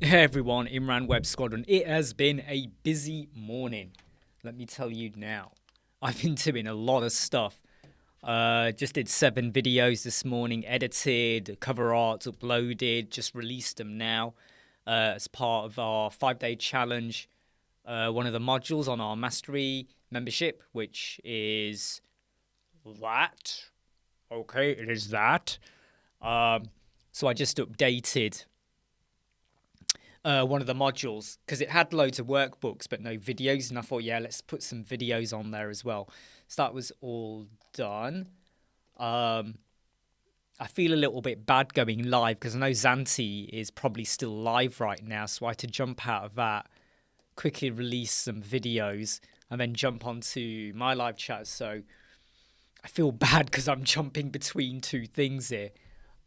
Hey everyone, Imran Web Squadron. It has been a busy morning. Let me tell you now. I've been doing a lot of stuff. Just did 7 videos this morning, edited, cover art, uploaded, just released them now as part of our 5-day challenge. One of the modules on our mastery membership, which is that. Okay, it is that. So I just updated one of the modules because it had loads of workbooks but no videos, and I thought, yeah, let's put some videos on there as well. So that was all done. I feel a little bit bad going live because I know Zanti is probably still live right now, so I had to jump out of that, quickly release some videos, and then jump onto my live chat. So I feel bad because I'm jumping between 2 things here,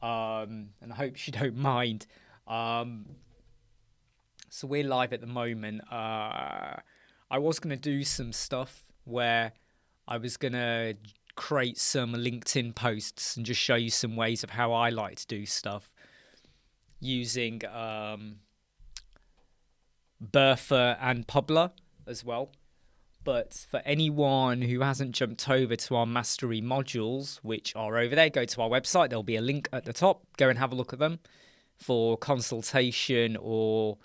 and I hope you don't mind. So we're live at the moment. I was going to do some stuff where I was going to create some LinkedIn posts and just show you some ways of how I like to do stuff using Bertha and Publer as well. But for anyone who hasn't jumped over to our mastery modules, which are over there, go to our website. There'll be a link at the top. Go and have a look at them for consultation or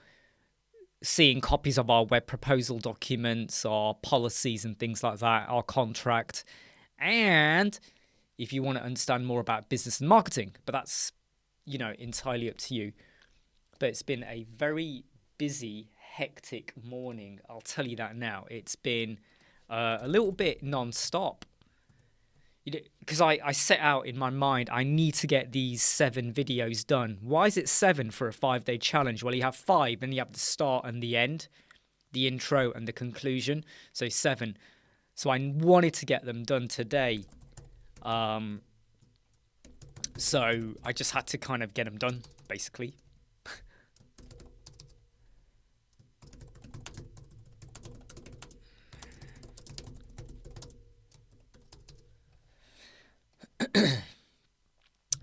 seeing copies of our web proposal documents, our policies and things like that, our contract. And if you want to understand more about business and marketing, but that's, entirely up to you. But it's been a very busy, hectic morning. I'll tell you that now. It's been a little bit non-stop. Because I set out in my mind, I need to get these 7 videos done. Why is it 7 for a 5-day challenge? Well, you have 5, and you have the start and the end, the intro and the conclusion. So 7. So I wanted to get them done today. So I just had to kind of get them done, basically.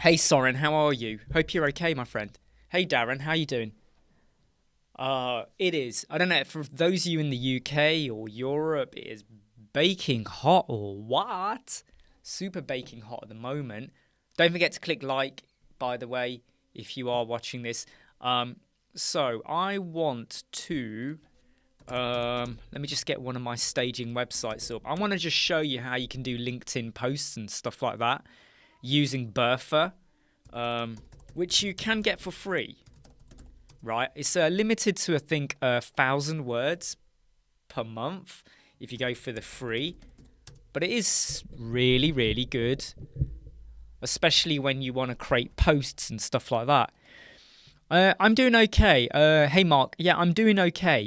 Hey Soren, how are you? Hope you're okay, my friend. Hey Darren, how you doing? It is, I don't know, for those of you in the UK or Europe, it is baking hot or what? Super baking hot at the moment. Don't forget to click like, by the way, if you are watching this. So I want to, let me just get one of my staging websites up. I want to just show you how you can do LinkedIn posts and stuff like that using Bertha, which you can get for free, right? It's limited to, I think, 1,000 words per month if you go for the free, but it is really, really good, especially when you want to create posts and stuff like that. I'm doing okay. Hey, Mark. Yeah, I'm doing okay.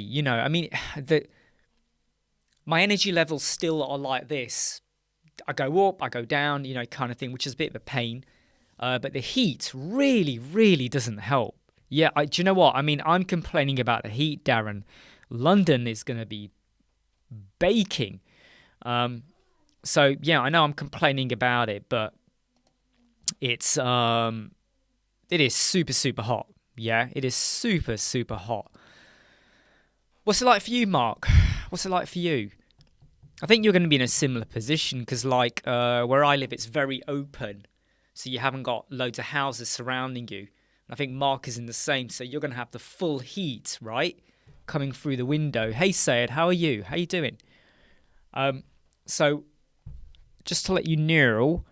My energy levels still are like this. I go up, I go down, kind of thing, which is a bit of a pain. But the heat really, really doesn't help. Yeah, do you know what? I'm complaining about the heat, Darren. London is going to be baking. So, yeah, I know I'm complaining about it, but it is super, super hot. Yeah, it is super, super hot. What's it like for you, Mark? What's it like for you? I think you're going to be in a similar position because, where I live, it's very open. So you haven't got loads of houses surrounding you. And I think Mark is in the same. So you're going to have the full heat, right, coming through the window. Hey, Sayed, how are you? How you doing? So just to let you know,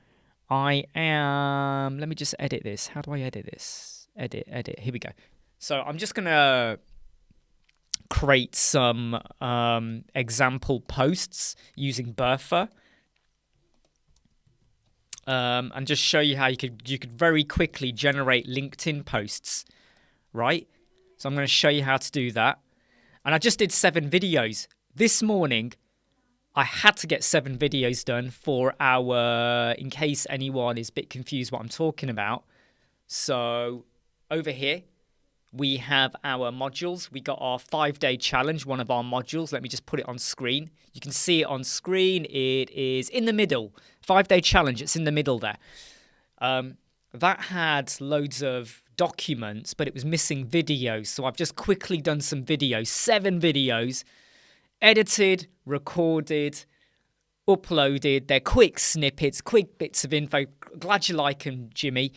I am... Let me just edit this. How do I edit this? Edit. Here we go. So I'm just going to create some example posts using Bertha, and just show you how you could very quickly generate LinkedIn posts, right? So I'm going to show you how to do that. And I just did 7 videos this morning. I had to get 7 videos done for in case anyone is a bit confused what I'm talking about. So over here, we have our modules. We got our 5-day challenge, one of our modules. Let me just put it on screen. You can see it on screen. It is in the middle. 5-day challenge, it's in the middle there. That had loads of documents, but it was missing videos. So I've just quickly done some videos, 7 videos, edited, recorded, uploaded. They're quick snippets, quick bits of info. Glad you like them, Jimmy.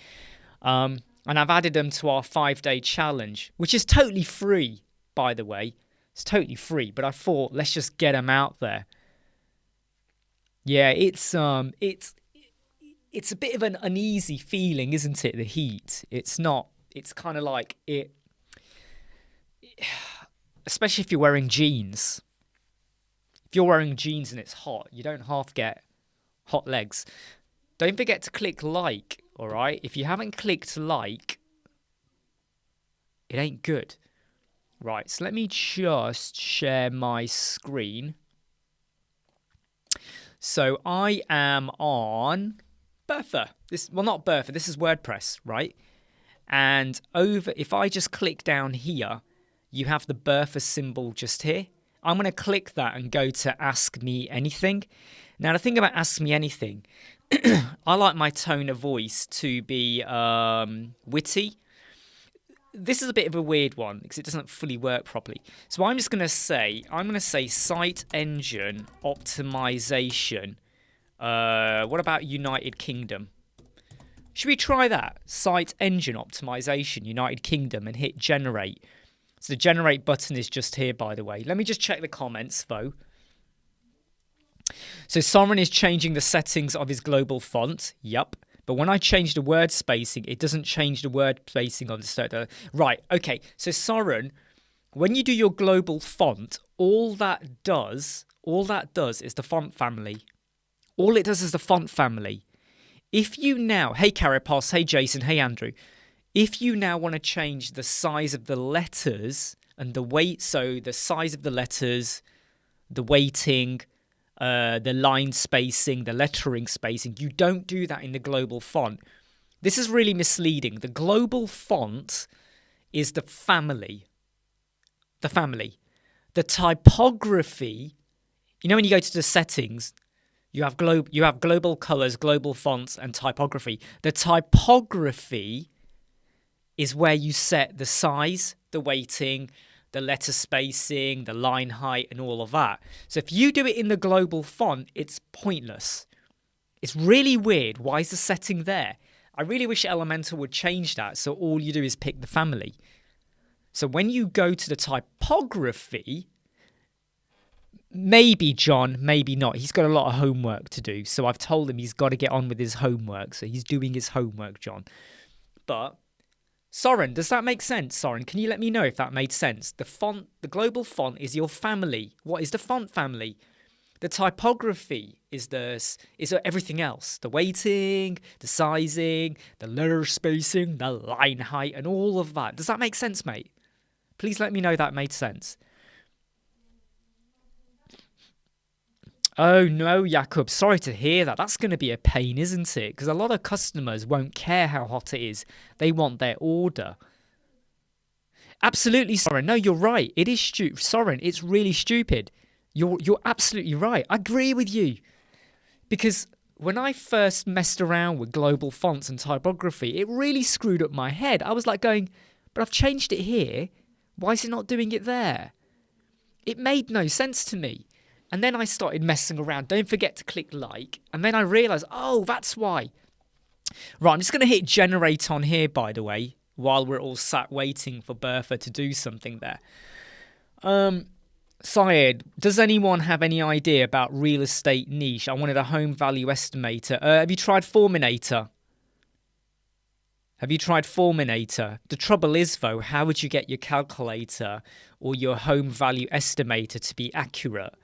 And I've added them to our 5-day challenge, which is totally free, by the way. It's totally free, but I thought, let's just get them out there. Yeah, it's a bit of an uneasy feeling, isn't it? The heat. It's not. It's kind of like it, especially if you're wearing jeans. If you're wearing jeans and it's hot, you don't half get hot legs. Don't forget to click like, all right? If you haven't clicked like, it ain't good. Right, so let me just share my screen. So I am on Bertha. Not Bertha, this is WordPress, right? And if I just click down here, you have the Bertha symbol just here. I'm going to click that and go to Ask Me Anything. Now, the thing about Ask Me Anything, I like my tone of voice to be witty. This is a bit of a weird one because it doesn't fully work properly. So I'm going to say site engine optimization. What about United Kingdom? Should we try that? Site engine optimization, United Kingdom, and hit generate. So the generate button is just here, by the way. Let me just check the comments, though. So Soren is changing the settings of his global font. Yup. But when I change the word spacing, it doesn't change the word spacing on the starter. Right, okay. So Soren, when you do your global font, all that does is the font family. All it does is the font family. If you now, hey Carapos, hey Jason, hey Andrew, if you now want to change the size of the letters and the weight, so the size of the letters, the weighting, the line spacing, the lettering spacing, you don't do that in the global font. This is really misleading. The global font is the family. The family. The typography, you know when you go to the settings, you have global colors, global fonts, and typography. The typography is where you set the size, the weighting, the letter spacing, the line height, and all of that. So if you do it in the global font, it's pointless. It's really weird. Why is the setting there? I really wish Elementor would change that so all you do is pick the family. So when you go to the typography, maybe John, maybe not. He's got a lot of homework to do. So I've told him he's got to get on with his homework. So he's doing his homework, John. But Soren, does that make sense? Soren, can you let me know if that made sense? The font, the global font is your family. What is the font family? The typography is everything else. The weighting, the sizing, the letter spacing, the line height, and all of that. Does that make sense, mate? Please let me know that made sense. Oh no, Jakub, sorry to hear that. That's going to be a pain, isn't it? Because a lot of customers won't care how hot it is. They want their order. Absolutely, Soren. No, you're right. It is stupid. Soren, it's really stupid. You're absolutely right. I agree with you. Because when I first messed around with global fonts and typography, it really screwed up my head. I was like going, but I've changed it here. Why is it not doing it there? It made no sense to me. And then I started messing around. Don't forget to click like. And then I realised, oh, that's why. Right, I'm just going to hit generate on here, by the way, while we're all sat waiting for Bertha to do something there. Syed, does anyone have any idea about real estate niche? I wanted a home value estimator. Have you tried Forminator? Have you tried Forminator? The trouble is, though, how would you get your calculator or your home value estimator to be accurate?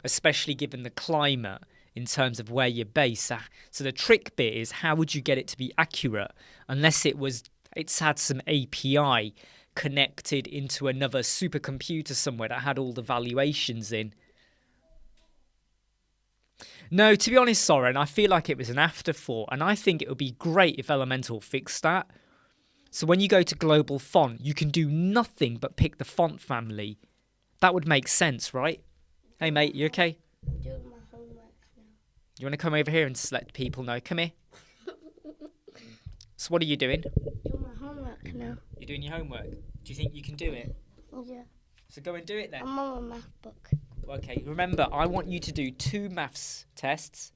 Especially given the climate in terms of where you're based. So the trick bit is, how would you get it to be accurate unless it's had some API connected into another supercomputer somewhere that had all the valuations in. No, to be honest, Soren, I feel like it was an afterthought, and I think it would be great if Elementor fixed that. So when you go to global font, you can do nothing but pick the font family. That would make sense, right? Hey, mate, you okay? I'm doing my homework now. You want to come over here and just let people know? Come here. So what are you doing? Doing my homework now. You're doing your homework. Do you think you can do it? Yeah. So go and do it then. I'm on a math book. Okay, remember, I want you to do 2 maths tests,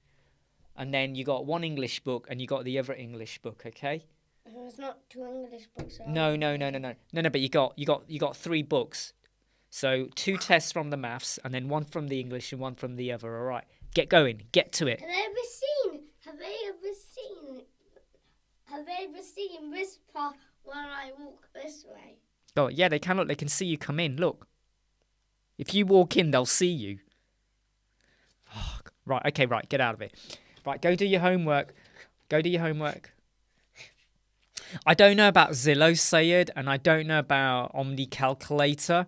and then you got 1 English book, and you got the other English book, okay? There's not 2 English books. No, but you got 3 books. So 2 tests from the maths, and then 1 from the English and 1 from the other, all right? Get going, get to it. Have they ever seen this part when I walk this way? Oh, yeah, they can look, they can see you come in, look. If you walk in, they'll see you. Oh, right, okay, right, get out of it. Right, go do your homework. Go do your homework. I don't know about Zillow, Sayed, and I don't know about Omni Calculator.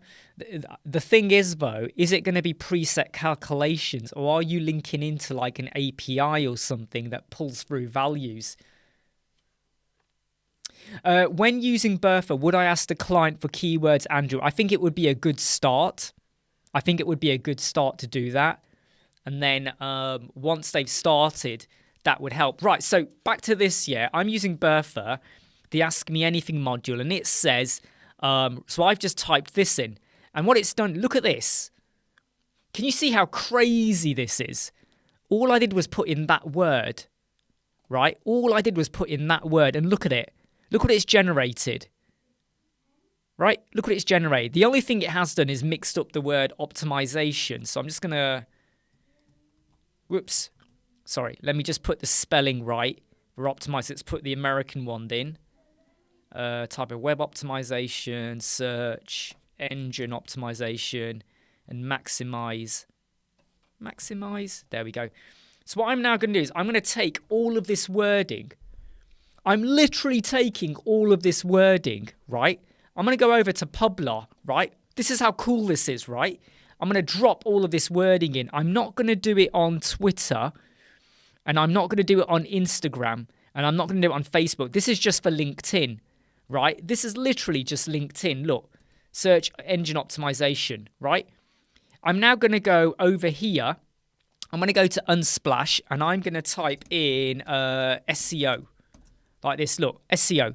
The thing is, though, is it going to be preset calculations, or are you linking into like an API or something that pulls through values? When using Bertha, would I ask the client for keywords, Andrew? I think it would be a good start. I think it would be a good start to do that. And then once they've started, that would help. Right, so back to this, yeah. I'm using Bertha, the Ask Me Anything module, and it says, so I've just typed this in. And what it's done, look at this. Can you see how crazy this is? All I did was put in that word, right? All I did was put in that word, and look at it. Look what it's generated. Right? Look what it's generated. The only thing it has done is mixed up the word optimization. So I'm just going to... Whoops. Sorry. Let me just put the spelling right. For optimize, let's put the American one in. Type of web optimization, search, engine optimization, and maximize. Maximize. There we go. So what I'm now going to do is I'm going to take all of this wording. I'm literally taking all of this wording, right? I'm going to go over to Publer, right? This is how cool this is, right? I'm going to drop all of this wording in. I'm not going to do it on Twitter, and I'm not going to do it on Instagram, and I'm not going to do it on Facebook. This is just for LinkedIn, right? This is literally just LinkedIn. Look, search engine optimization, right? I'm now going to go over here. I'm going to go to Unsplash, and I'm going to type in SEO. Like this, look, SEO,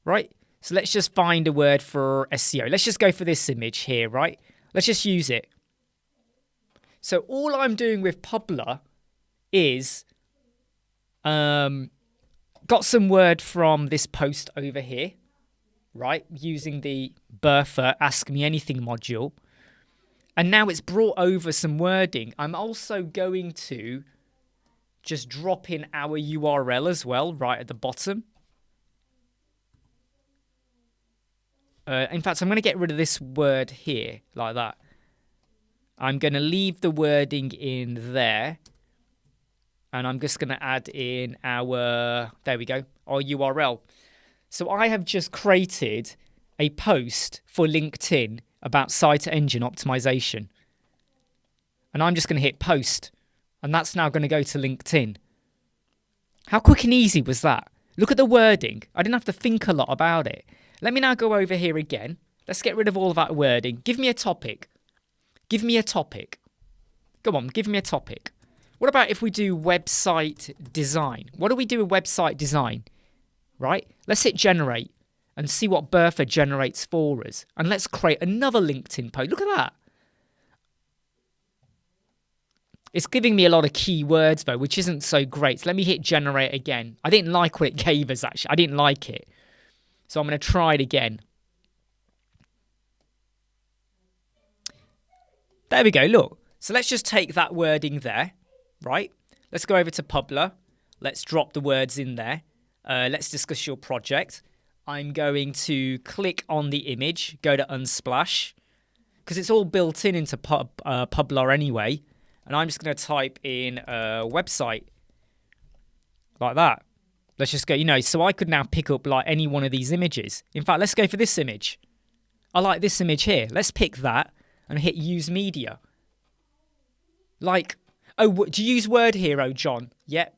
right? So let's just find a word for SEO. Let's just go for this image here, right? Let's just use it. So all I'm doing with Publer is got some word from this post over here, right? Using the Bertha Ask Me Anything module. And now it's brought over some wording. I'm also going to just drop in our URL as well, right at the bottom. In fact, I'm going to get rid of this word here, like that. I'm going to leave the wording in there. And I'm just going to add in our, there we go, our URL. So I have just created a post for LinkedIn about site engine optimization. And I'm just going to hit post. And that's now going to go to LinkedIn. How quick and easy was that? Look at the wording. I didn't have to think a lot about it. Let me now go over here again. Let's get rid of all of that wording. Give me a topic. Give me a topic. Go on, give me a topic. What about if we do website design? What do we do with website design? Right? Let's hit generate and see what Bertha generates for us. And let's create another LinkedIn post. Look at that. It's giving me a lot of keywords, though, which isn't so great. So let me hit generate again. I didn't like what it gave us, actually. I didn't like it. So I'm going to try it again. There we go, look. So let's just take that wording there, right? Let's go over to Publer. Let's drop the words in there. Let's discuss your project. I'm going to click on the image, go to Unsplash, because it's all built in into Publer anyway. And I'm just going to type in a website like that. Let's just go, so I could now pick up like any one of these images. In fact, let's go for this image. I like this image here. Let's pick that and hit use media. Like, oh, do you use Word Hero, John? Yep.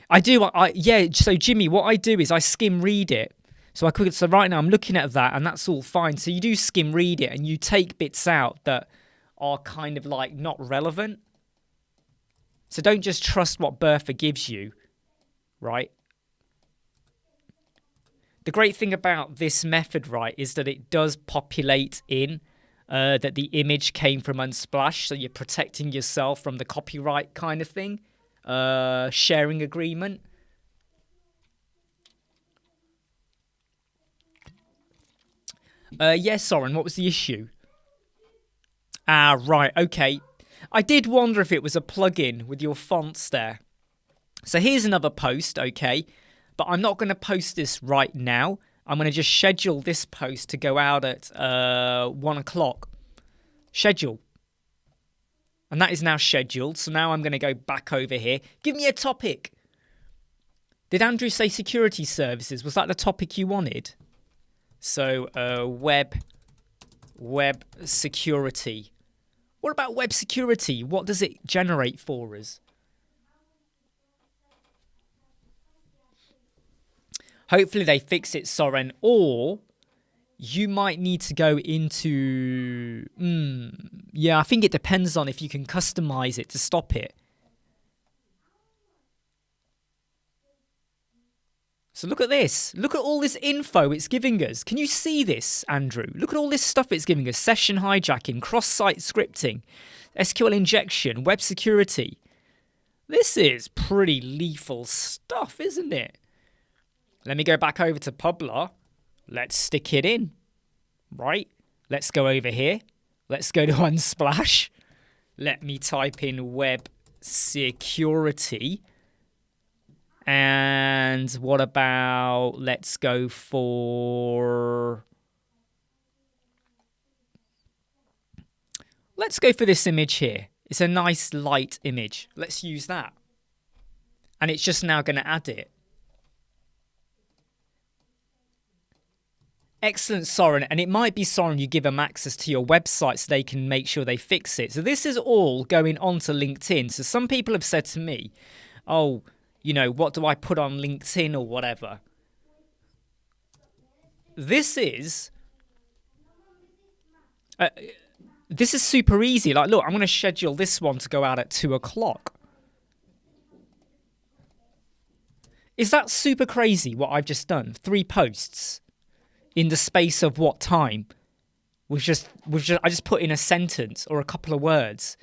I do. Yeah, so Jimmy, what I do is I skim read it. So right now I'm looking at that and that's all fine. So you do skim read it and you take bits out that are kind of like not relevant. So don't just trust what Bertha gives you. right? The great thing about this method, right, is that it does populate in that the image came from Unsplash, so you're protecting yourself from the copyright kind of thing, sharing agreement. Yes, Soren, what was the issue? Ah, right, okay. I did wonder if it was a plugin with your fonts there. So here's another post, okay? But I'm not going to post this right now. I'm going to just schedule this post to go out at 1 o'clock. Schedule. And that is now scheduled. So now I'm going to go back over here. Give me a topic. Did Andrew say security services? Was that the topic you wanted? So web security. What about web security? What does it generate for us? Hopefully they fix it, Soren. Or you might need to go into... yeah, I think it depends on if you can customize it to stop it. So look at this. Look at all this info it's giving us. Can you see this, Andrew? Look at all this stuff it's giving us. Session hijacking, cross-site scripting, SQL injection, web security. This is pretty lethal stuff, isn't it? Let me go back over to Publer. Let's stick it in. Right? Let's go over here. Let's go to Unsplash. Let me type in web security. And what about, let's go for this image here. It's a nice light image. Let's use that. And it's just now going to add it. Excellent, Soren. And it might be, Soren, you give them access to your website so they can make sure they fix it. So this is all going on to LinkedIn. So some people have said to me, oh, you know, what do I put on LinkedIn or whatever? This is super easy. Like, look, I'm going to schedule this one to go out at 2 o'clock. Is that super crazy what I've just done? 3 posts in the space of what time? I just put in a sentence or a couple of words,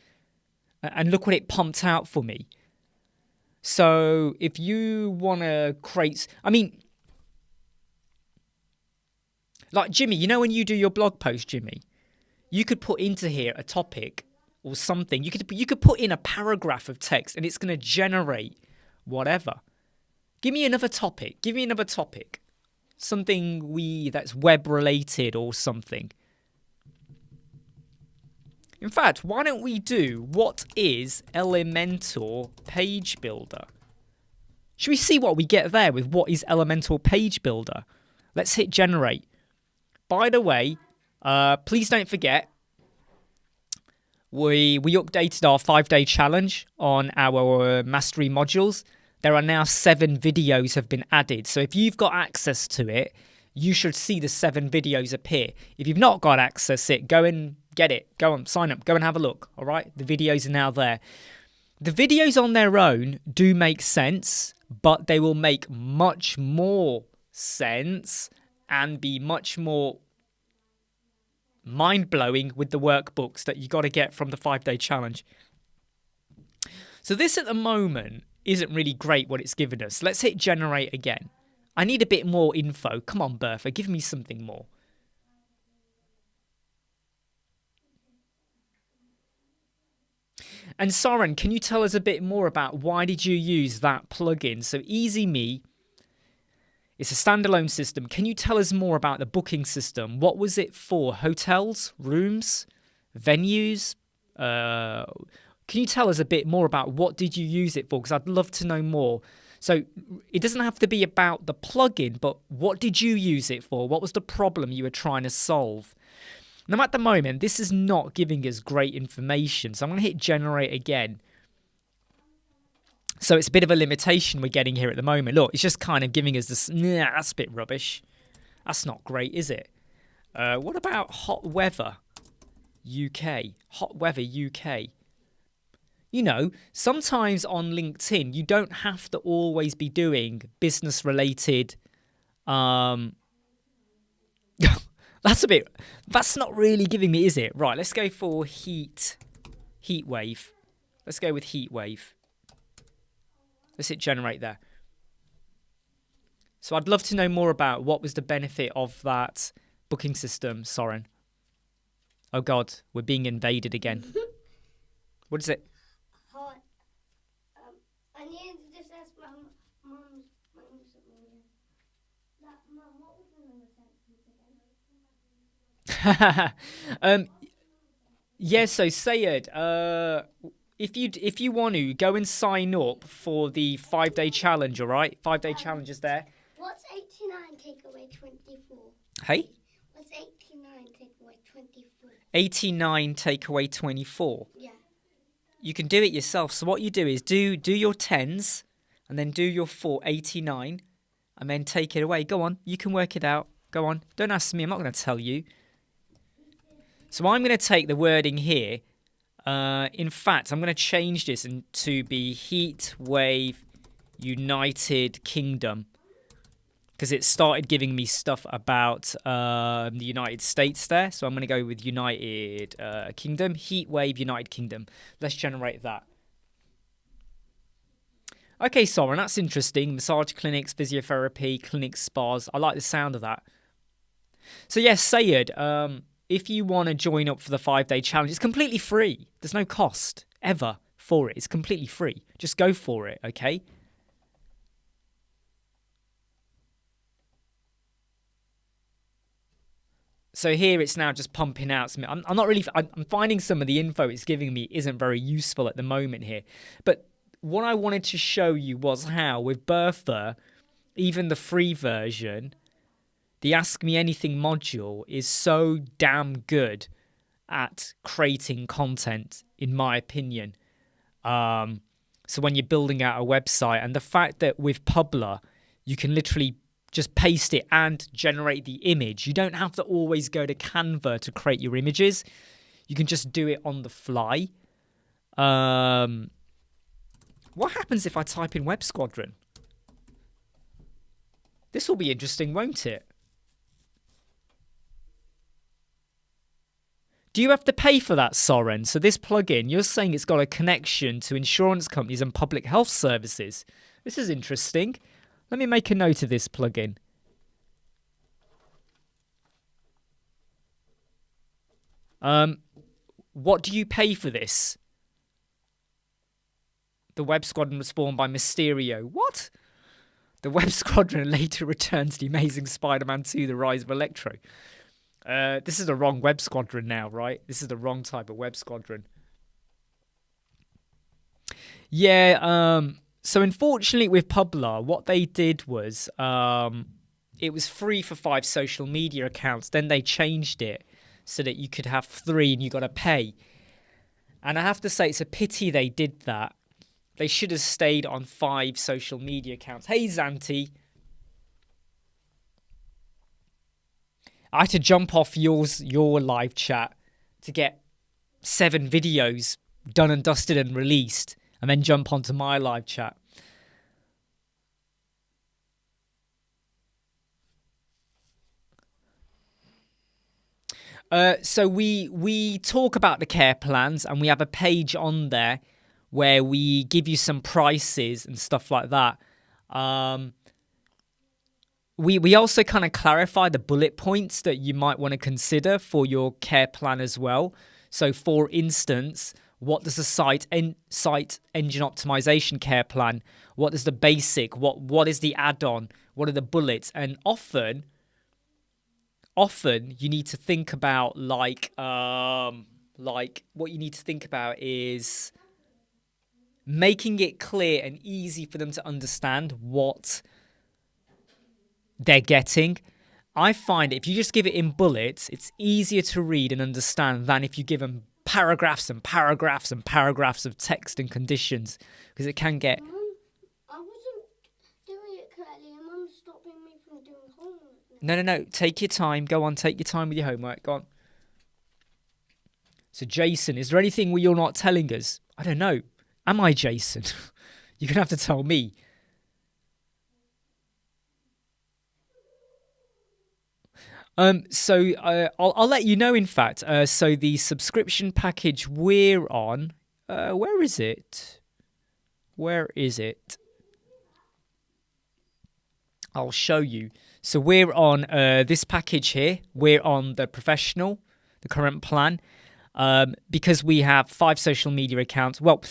and look what it pumped out for me. So if you want to create, I mean, like Jimmy, you know when you do your blog post, Jimmy, you could put into here a topic or something. You could put in a paragraph of text, and it's going to generate whatever. Give me another topic. Give me another topic. Something that's web related or something. In fact, why don't we do what is Elementor Page Builder? Should we see what we get there with what is Elementor Page Builder? Let's hit generate. By the way, please don't forget, we updated our 5-day challenge on our mastery modules. There are now 7 videos have been added. So if you've got access to it, you should see the 7 videos appear. If you've not got access to it, go and get it. Go on, sign up. Go and have a look. All right? The videos are now there. The videos on their own do make sense, but they will make much more sense and be much more mind-blowing with the workbooks that you got to get from the 5-day challenge. So this at the moment isn't really great what it's given us. Let's hit generate again. I need a bit more info. Come on, Bertha, give me something more. And Soren, can you tell us a bit more about why did you use that plugin? So EasyMe, it's a standalone system. Can you tell us more about the booking system? What was it for? Hotels, rooms, venues? Can you tell us a bit more about what did you use it for? Because I'd love to know more. So it doesn't have to be about the plugin, but what did you use it for? What was the problem you were trying to solve? Now, at the moment, this is not giving us great information. So I'm going to hit generate again. So it's a bit of a limitation we're getting here at the moment. Look, it's just kind of giving us this, nah, that's a bit rubbish. That's not great, is it? What about hot weather UK? Hot weather UK. You know, sometimes on LinkedIn, you don't have to always be doing business related. That's not really giving me, is it? Right, let's go for heat wave. Let's go with heat wave. Let's hit generate there. So I'd love to know more about what was the benefit of that booking system, Soren. Oh God, we're being invaded again. What is it? Hi. I need to just ask my mum something again. Mum, what was the number sentence again? Yeah, so Sayed, if you want to go and sign up for the 5-day challenge, all right? 5-day challenge is there. What's 89 take away 24? Hey? What's 89 take away 24? 89 take away 24. Yeah. You can do it yourself. So what you do is do your 10s and then do your 89 and then take it away. Go on, you can work it out. Go on. Don't ask me, I'm not going to tell you. So I'm going to take the wording here. In fact, I'm going to change this to be Heat Wave United Kingdom, because it started giving me stuff about the United States there. So I'm going to go with United Kingdom, Heat Wave United Kingdom. Let's generate that. Okay, Soren, that's interesting. Massage clinics, physiotherapy, clinics, spas. I like the sound of that. So yes, Sayed, if you want to join up for the 5-day challenge, it's completely free. There's no cost ever for it. It's completely free. Just go for it, okay? So here it's now just pumping out some. I'm not really. I'm finding some of the info it's giving me isn't very useful at the moment here. But what I wanted to show you was how with Bertha, even the free version, the Ask Me Anything module is so damn good at creating content, in my opinion. So when you're building out a website, and the fact that with Publer, you can literally just paste it and generate the image. You don't have to always go to Canva to create your images. You can just do it on the fly. What happens if I type in Web Squadron? This will be interesting, won't it? Do you have to pay for that, Soren? So this plugin, you're saying it's got a connection to insurance companies and public health services. This is interesting. Let me make a note of this plugin. What do you pay for this? The Web Squadron was formed by Mysterio. What? The Web Squadron later returns to The Amazing Spider-Man 2, The Rise of Electro. This is the wrong Web Squadron now, right? This is the wrong type of Web Squadron. Yeah, so unfortunately with Publer, what they did was it was free for 5 social media accounts. Then they changed it so that you could have 3 and you got to pay. And I have to say, it's a pity they did that. They should have stayed on 5 social media accounts. Hey, Zanti. I had to jump off your live chat to get 7 videos done and dusted and released, and then jump onto my live chat. So we talk about the care plans, and we have a page on there where we give you some prices and stuff like that. We also kind of clarify the bullet points that you might want to consider for your care plan as well. So for instance, what does the site engine optimization care plan? What is the basic? What is the add-on? What are the bullets? And often you need to think about like what you need to think about is making it clear and easy for them to understand what they're getting. I find if you just give it in bullets, it's easier to read and understand than if you give them paragraphs and paragraphs and paragraphs of text and conditions, because it can get... Mum, I wasn't doing it correctly and Mum's stopping me from doing homework. No. Take your time. Go on, take your time with your homework. Go on. So, Jason, is there anything you're not telling us? I don't know. Am I Jason? You're going to have to tell me. I'll let you know, in fact. So the subscription package we're on, where is it? Where is it? I'll show you. So we're on this package here. We're on the professional, the current plan, because we have 5 social media accounts. Well,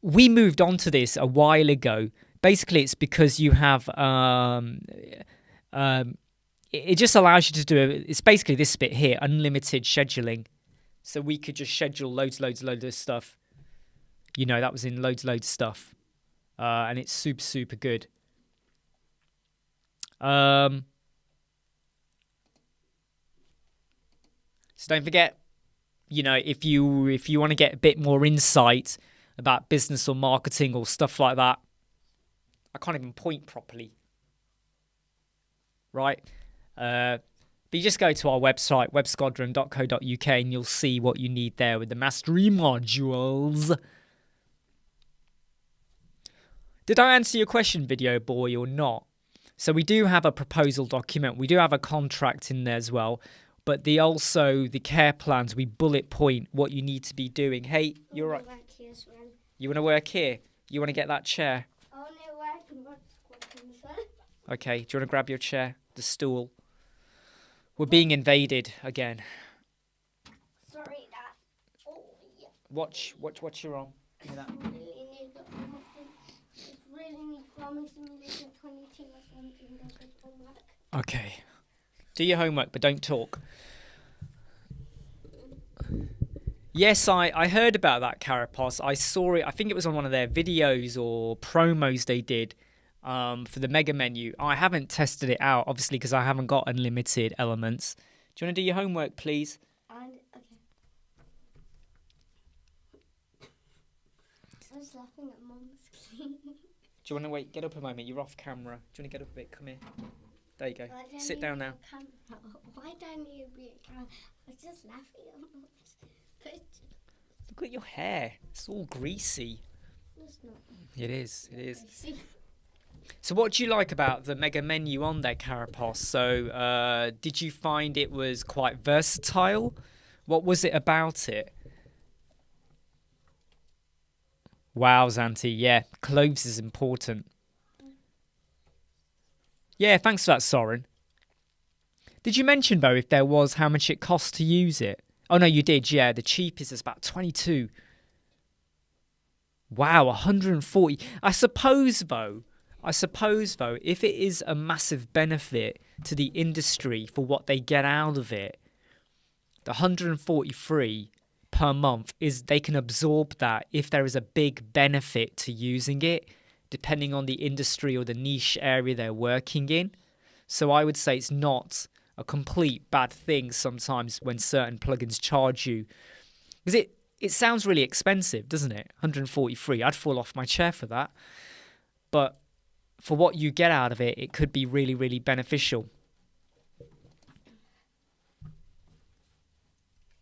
we moved on to this a while ago. Basically, it's because you have it just allows you to do it. It's basically this bit here, unlimited scheduling. So we could just schedule loads of stuff. You know, that was in loads of stuff. And it's super good. So don't forget, you know, if you want to get a bit more insight about business or marketing or stuff like that, I can't even point properly. Right? But you just go to our website, websquadron.co.uk, and you'll see what you need there with the mastery modules. Did I answer your question, video boy, or not? So we do have a proposal document. We do have a contract in there as well. But the care plans, we bullet point what you need to be doing. Hey, you're right. You want to work here? You want to get that chair? I want to work in Squadron as well. Okay, do you want to grab your chair? The stool. We're being invaded again. Sorry, Dad. Oh, yeah. Watch you're on. Give me that. Really need farming simulation 22 or something. Okay. Do your homework, but don't talk. Yes, I heard about that Carapace. I saw it. I think it was on one of their videos or promos they did for the mega menu. I haven't tested it out, obviously, because I haven't got unlimited elements. Do you want to do your homework, please? Okay. I was laughing at Mum's clean. Do you want to wait? Get up a moment. You're off camera. Do you want to get up a bit? Come here. There you go. Sit down now. Why don't you be a camera? I was just laughing at Mum's picture. Look at your hair. It's all greasy. It's not. It is. So what do you like about the mega menu on there, Carapace? So did you find it was quite versatile? What was it about it? Wow, Zanti. Yeah, clothes is important. Yeah, thanks for that, Soren. Did you mention, though, if there was how much it cost to use it? Oh, no, you did, yeah. The cheapest is about 22. Wow, 140. I suppose, though, if it is a massive benefit to the industry for what they get out of it, the 143 per month is they can absorb that if there is a big benefit to using it, depending on the industry or the niche area they're working in. So I would say it's not a complete bad thing sometimes when certain plugins charge you. Because it sounds really expensive, doesn't it? 143. I'd fall off my chair for that. But for what you get out of it, it could be really, really beneficial.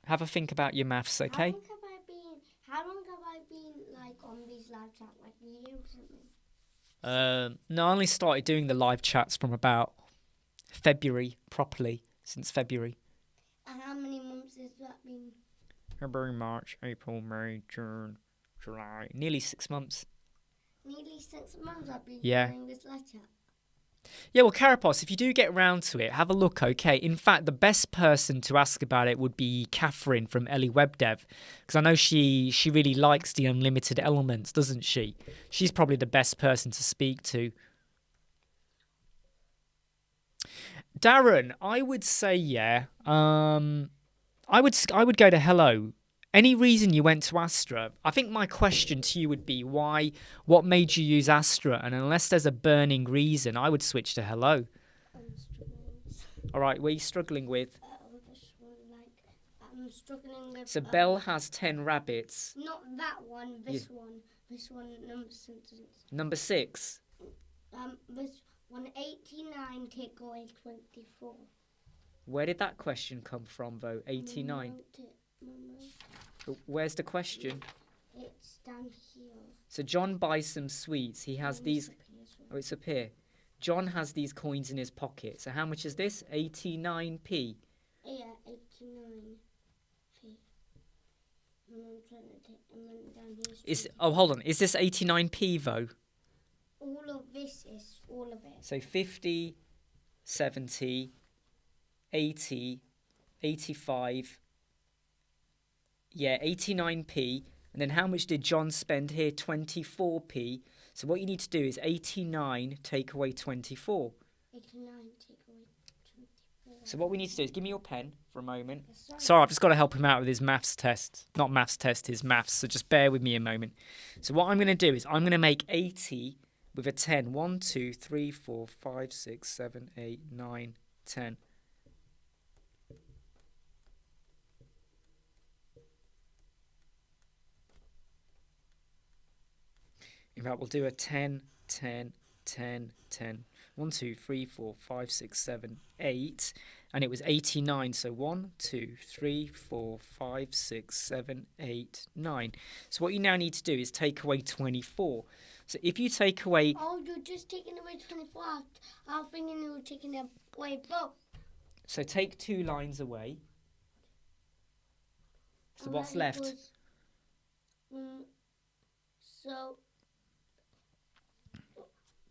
Have a think about your maths, okay? How long have I been like on these live chat, like a year or something? No, I only started doing the live chats from about February, properly, since February. And how many months has that been? February, March, April, May, June, July. Nearly 6 months. Nearly 6 months I've been doing this live chat. Yeah, well, Carapace, if you do get round to it, have a look, okay? In fact, the best person to ask about it would be Catherine from Ellie Web Dev, because I know she really likes the unlimited elements, doesn't she? She's probably the best person to speak to. Darren, I would say, yeah. I would go to Hello. Any reason you went to Astra? I think my question to you would be why, what made you use Astra? And unless there's a burning reason, I would switch to Hello. All right, what are you struggling with? I'm struggling with... So Belle has 10 rabbits. Not that one, this one. This one, number 6. Number 6? This one, 89, take away 24. Where did that question come from, though? 89? Where's the question? It's down here. So John buys some sweets. He has these. Oh, it's up here. John has these coins in his pocket. So how much is this? 89p. Yeah, 89p. And I'm trying to take them down here. Hold on. Is this 89p though? All of this is all of it. So 50, 70, 80, 85. Yeah, 89p. And then how much did John spend here? 24p. So what you need to do is 89 take away 24. 89 take away 24. So what we need to do is give me your pen for a moment. Sorry. Sorry, I've just got to help him out with his maths test. Not maths test, his maths. So just bear with me a moment. So what I'm going to do is I'm going to make 80 with a 10. 1, 2, 3, 4, 5, 6, 7, 8, 9, 10. In fact, we'll do a 10, 10, 10, 10. 1, 2, 3, 4, 5, 6, 7, 8. And it was 89. So 1, 2, 3, 4, 5, 6, 7, 8, 9. So what you now need to do is take away 24. So if you take away... Oh, you're just taking away 24. I was thinking you were taking away both. So take 2 lines away. So what's that left? Was, so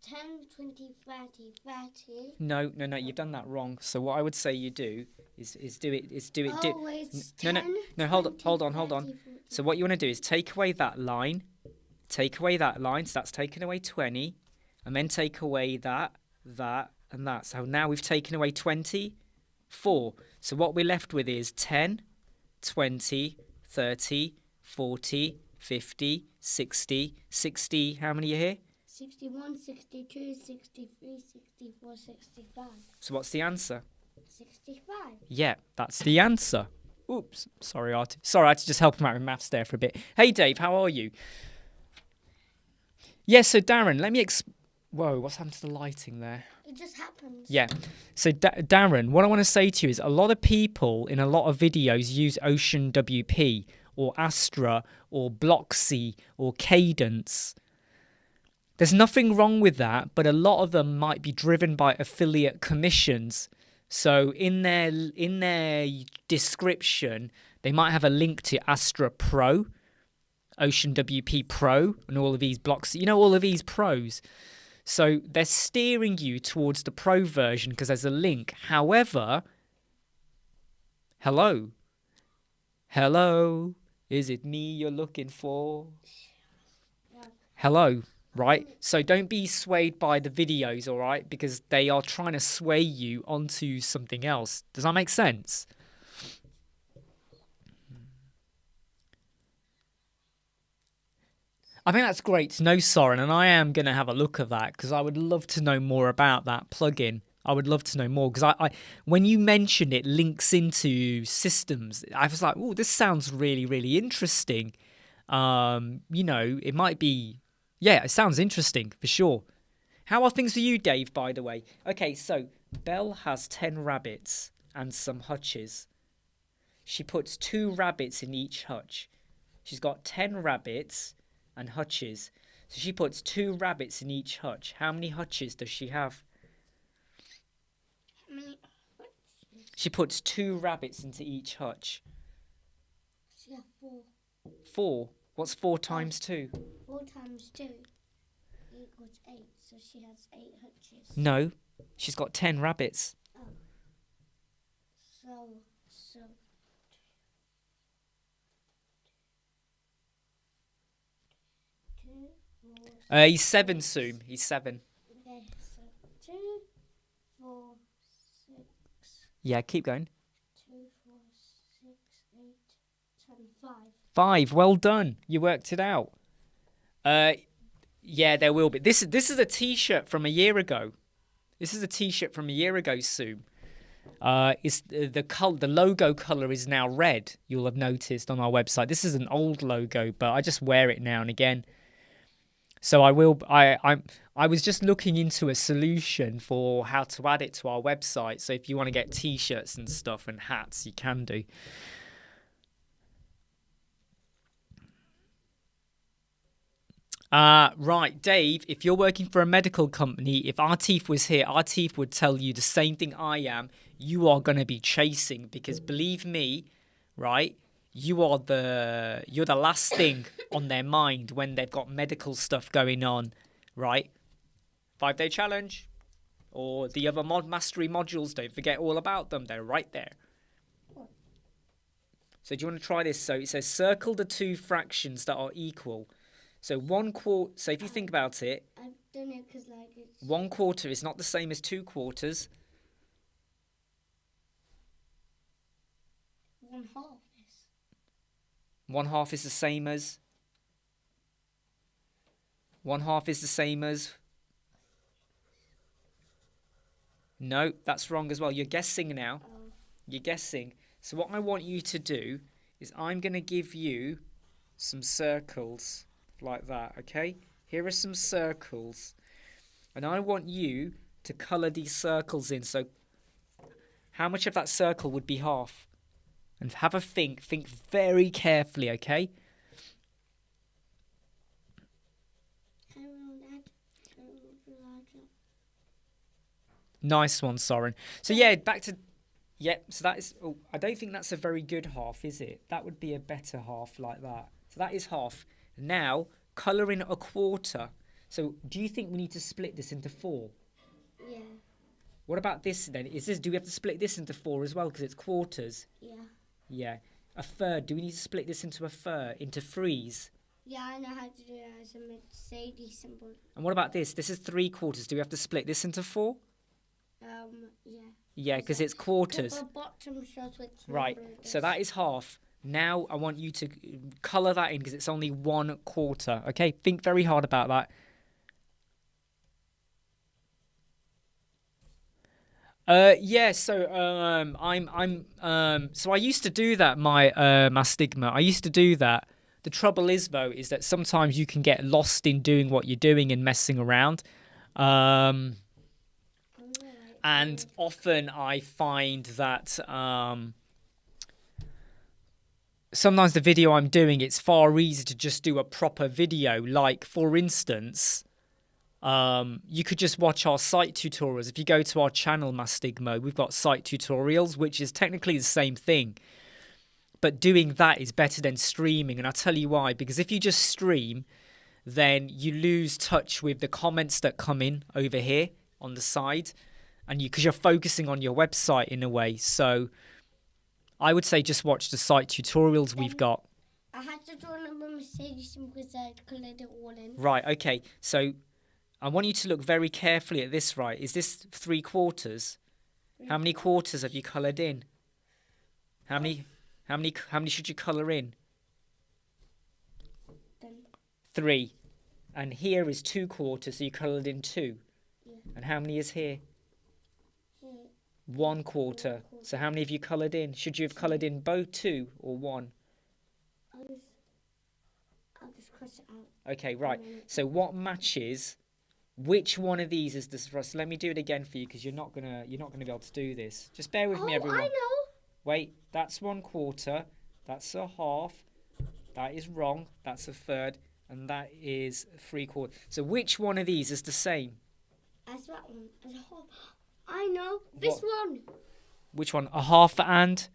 10, 20, 30, 30. No, you've done that wrong. So what I would say you do is do it. Oh, it's 10, no, hold on. 30, 40. So what you want to do is take away that line. Take away that line. So that's taken away 20, and then take away that, and that. So now we've taken away 24. So what we're left with is 10, 20, 30, 40, 50, 60, 60. How many are here? 61, 62, 63, 64, 65. So what's the answer? 65. Yeah, that's the answer. Oops, sorry, Artie. Sorry, I had to just help him out with maths there for a bit. Hey, Dave, how are you? Yeah, so Darren, let me Whoa, what's happened to the lighting there? It just happens. Yeah. So Darren, what I want to say to you is a lot of people in a lot of videos use Ocean WP or Astra or Bloxy or Cadence. There's nothing wrong with that, but a lot of them might be driven by affiliate commissions. So in their description, they might have a link to Astra Pro, Ocean WP Pro, and all of these blocks. You know, all of these pros. So they're steering you towards the Pro version because there's a link. However, hello, is it me you're looking for? Hello. Right? So don't be swayed by the videos, all right? Because they are trying to sway you onto something else. Does that make sense? I think that's great to know, Soren, and I am going to have a look at that because I would love to know more about that plugin. I would love to know more because I when you mentioned it links into systems, I was like, oh, this sounds really, really interesting. You know, it might be... Yeah, it sounds interesting, for sure. How are things for you, Dave, by the way? Okay, so Belle has 10 rabbits and some hutches. She puts 2 rabbits in each hutch. She's got 10 rabbits and hutches. So she puts 2 rabbits in each hutch. How many hutches does she have? How many hutches? She puts 2 rabbits into each hutch. She has 4. 4? What's 4 times 2? 4 times 2 equals 8, so she has 8 hutches. No, she's got 10 rabbits. Oh. So... He's 7 soon. He's 7. Okay, so 2, 4, 6... Yeah, keep going. 2, 4, 6, 8, 10, 5. 5. Well done. You worked it out. Yeah, there will be. This is a T-shirt from a year ago. This is a T-shirt from a year ago, Sue. It's the logo color is now red. You'll have noticed on our website. This is an old logo, but I just wear it now and again. So I was just looking into a solution for how to add it to our website. So if you want to get T-shirts and stuff and hats, you can do. Right, Dave, if you're working for a medical company, if Artif was here, Artif would tell you the same thing I am. You are going to be chasing because believe me, right, you're the last thing on their mind when they've got medical stuff going on, right? 5-day challenge or the other mastery modules, don't forget all about them. They're right there. So do you want to try this? So it says circle the two fractions that are equal. So 1/4. So if you think about it, I've done it because like it's 1/4 is not the same as 2/4. 1/2 is. 1/2 is the same as. 1/2 is the same as. No, that's wrong as well. You're guessing now. You're guessing. So what I want you to do is I'm going to give you some circles like that, okay? Here are some circles. And I want you to colour these circles in. So how much of that circle would be half? And have a think. Think very carefully, okay? Nice one, Soren. So yeah, back to... Yep, so that is... Oh, I don't think that's a very good half, is it? That would be a better half like that. So that is half. Now, colour in 1/4. So do you think we need to split this into 4? Yeah. What about this then? Do we have to split this into 4 as well because it's quarters? Yeah. Yeah. A third. Do we need to split this into a third? Into threes? Yeah, I know how to do it as a Mercedes symbol. And what about this? This is 3/4. Do we have to split this into 4? Yeah. Yeah, because it's quarters. The bottom shows which Right. number it So is. that is half. Now I want you to colour that in because it's only 1/4. Okay, think very hard about that. Yeah, so so I used to do that, my stigma. I used to do that. The trouble is though, is that sometimes you can get lost in doing what you're doing and messing around. And often I find that sometimes the video I'm doing, it's far easier to just do a proper video. Like, for instance, you could just watch our site tutorials. If you go to our channel, Mastigmo, we've got site tutorials, which is technically the same thing. But doing that is better than streaming. And I'll tell you why. Because if you just stream, then you lose touch with the comments that come in over here on the side. And because you're focusing on your website in a way. So I would say just watch the site tutorials we've got. I had to draw number Mercedes because I coloured it all in. Right, okay. So I want you to look very carefully at this, right? Is this 3/4? How many quarters have you coloured in? How many should you colour in? 3. And here is 2/4, so you coloured in 2. Yeah. And how many is here? 1/4. So how many have you coloured in? Should you have coloured in both 2 or 1? I'll just cross it out. Okay, right. So what matches? Which one of these is this? So let me do it again for you because you're not gonna be able to do this. Just bear with me, everyone. I know. Wait, that's 1/4. That's a half. That is wrong. That's a third, and that is 3/4. So which one of these is the same? As that one. As a whole. I know. This one. Which one? A half and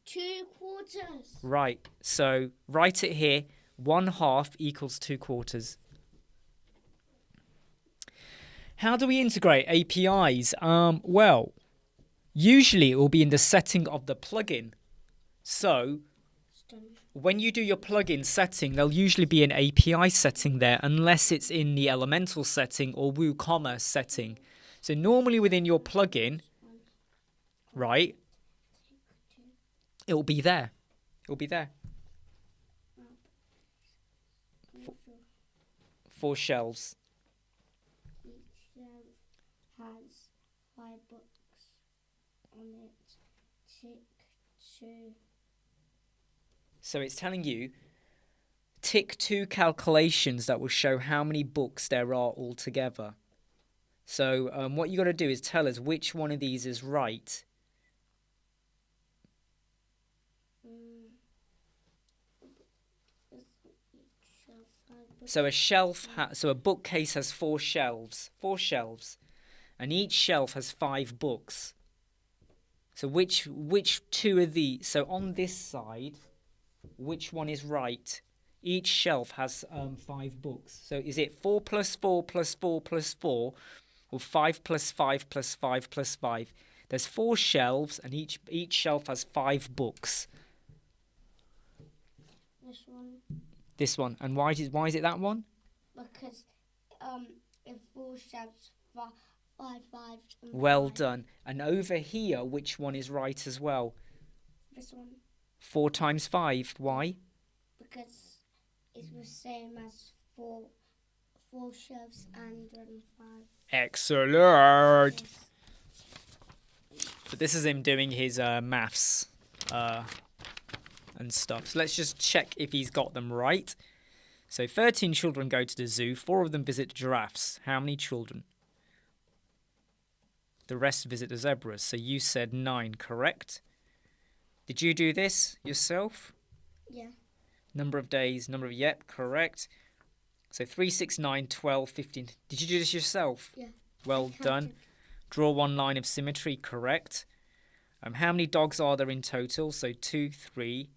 2/4. right. So write it here. 1/2 equals 2/4. How do we integrate APIs? Well, usually it will be in the setting of the plugin. So when you do your plugin setting, there'll usually be an API setting there, unless it's in the Elementor setting or WooCommerce setting. So normally within your plugin, right, it will be there. It will be there. 4 shelves. Each shelf has 5 books on it. Tick 2. So it's telling you, tick 2 calculations that will show how many books there are altogether. So what you got to do is tell us which one of these is right. So a shelf, so a bookcase has 4 shelves. 4 shelves. And each shelf has 5 books. So which 2 are these? So on this side, which one is right? Each shelf has 5 books. So is it 4 plus 4 plus 4 plus 4, or 5 plus 5 plus 5 plus 5? There's 4 shelves, and each shelf has 5 books. This one. This one. And why is it that one? Because it 4 shelves, 5 fives. And Well 5. done. And over here, which one is right as well? This one. 4 times 5. Why? Because it's the same as 4 shelves and 5. Excellent. Yes. But this is him doing his maths and stuff. So let's just check if he's got them right. So 13 children go to the zoo. 4 of them visit giraffes. How many children? The rest visit the zebras. So you said 9, correct? Did you do this yourself? Yeah. Number of days, yep, correct. So 3, 6, 9, 12, 15. Did you do this yourself? Yeah. Well done. Draw one line of symmetry, correct. How many dogs are there in total? So 2, 3,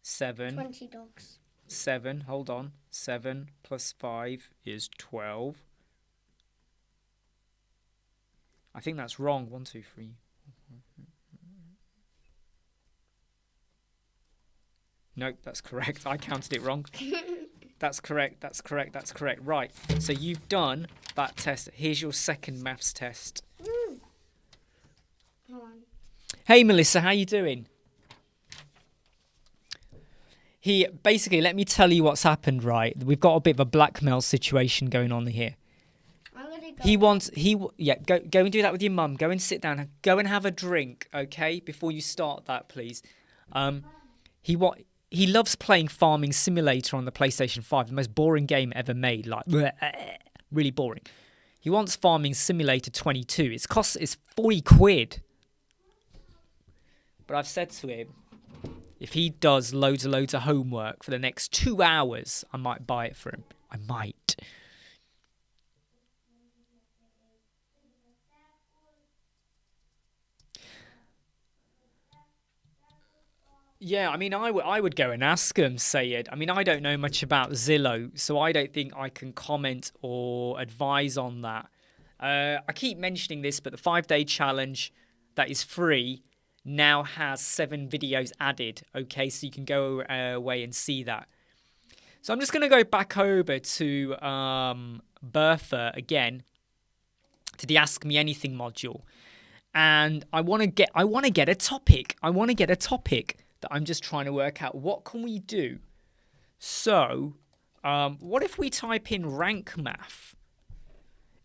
7. 20 dogs. 7, hold on. 7 plus 5 is 12. I think that's wrong. 1, 2, 3. Nope, that's correct. I counted it wrong. That's correct. Right. So you've done that test. Here's your second maths test. Hold on. Hey, Melissa, how you doing? Basically, let me tell you what's happened, right? We've got a bit of a blackmail situation going on here. I'm gonna go. Go and do that with your mum. Go and sit down. Go and have a drink, okay? Before you start that, please. He loves playing Farming Simulator on the PlayStation 5, the most boring game ever made. Like, really boring. He wants Farming Simulator 22. It's 40 quid. But I've said to him, if he does loads of homework for the next 2 hours, I might buy it for him. I might. Yeah, I mean, I would go and ask him, Sayed. I mean, I don't know much about Zillow, so I don't think I can comment or advise on that. I keep mentioning this, but the 5-day challenge that is free now has 7 videos added. Okay, so you can go away and see that. So I'm just going to go back over to Bertha again to the Ask Me Anything module, and I want to get a topic. I want to get a topic that I'm just trying to work out. What can we do? So, what if we type in rank math?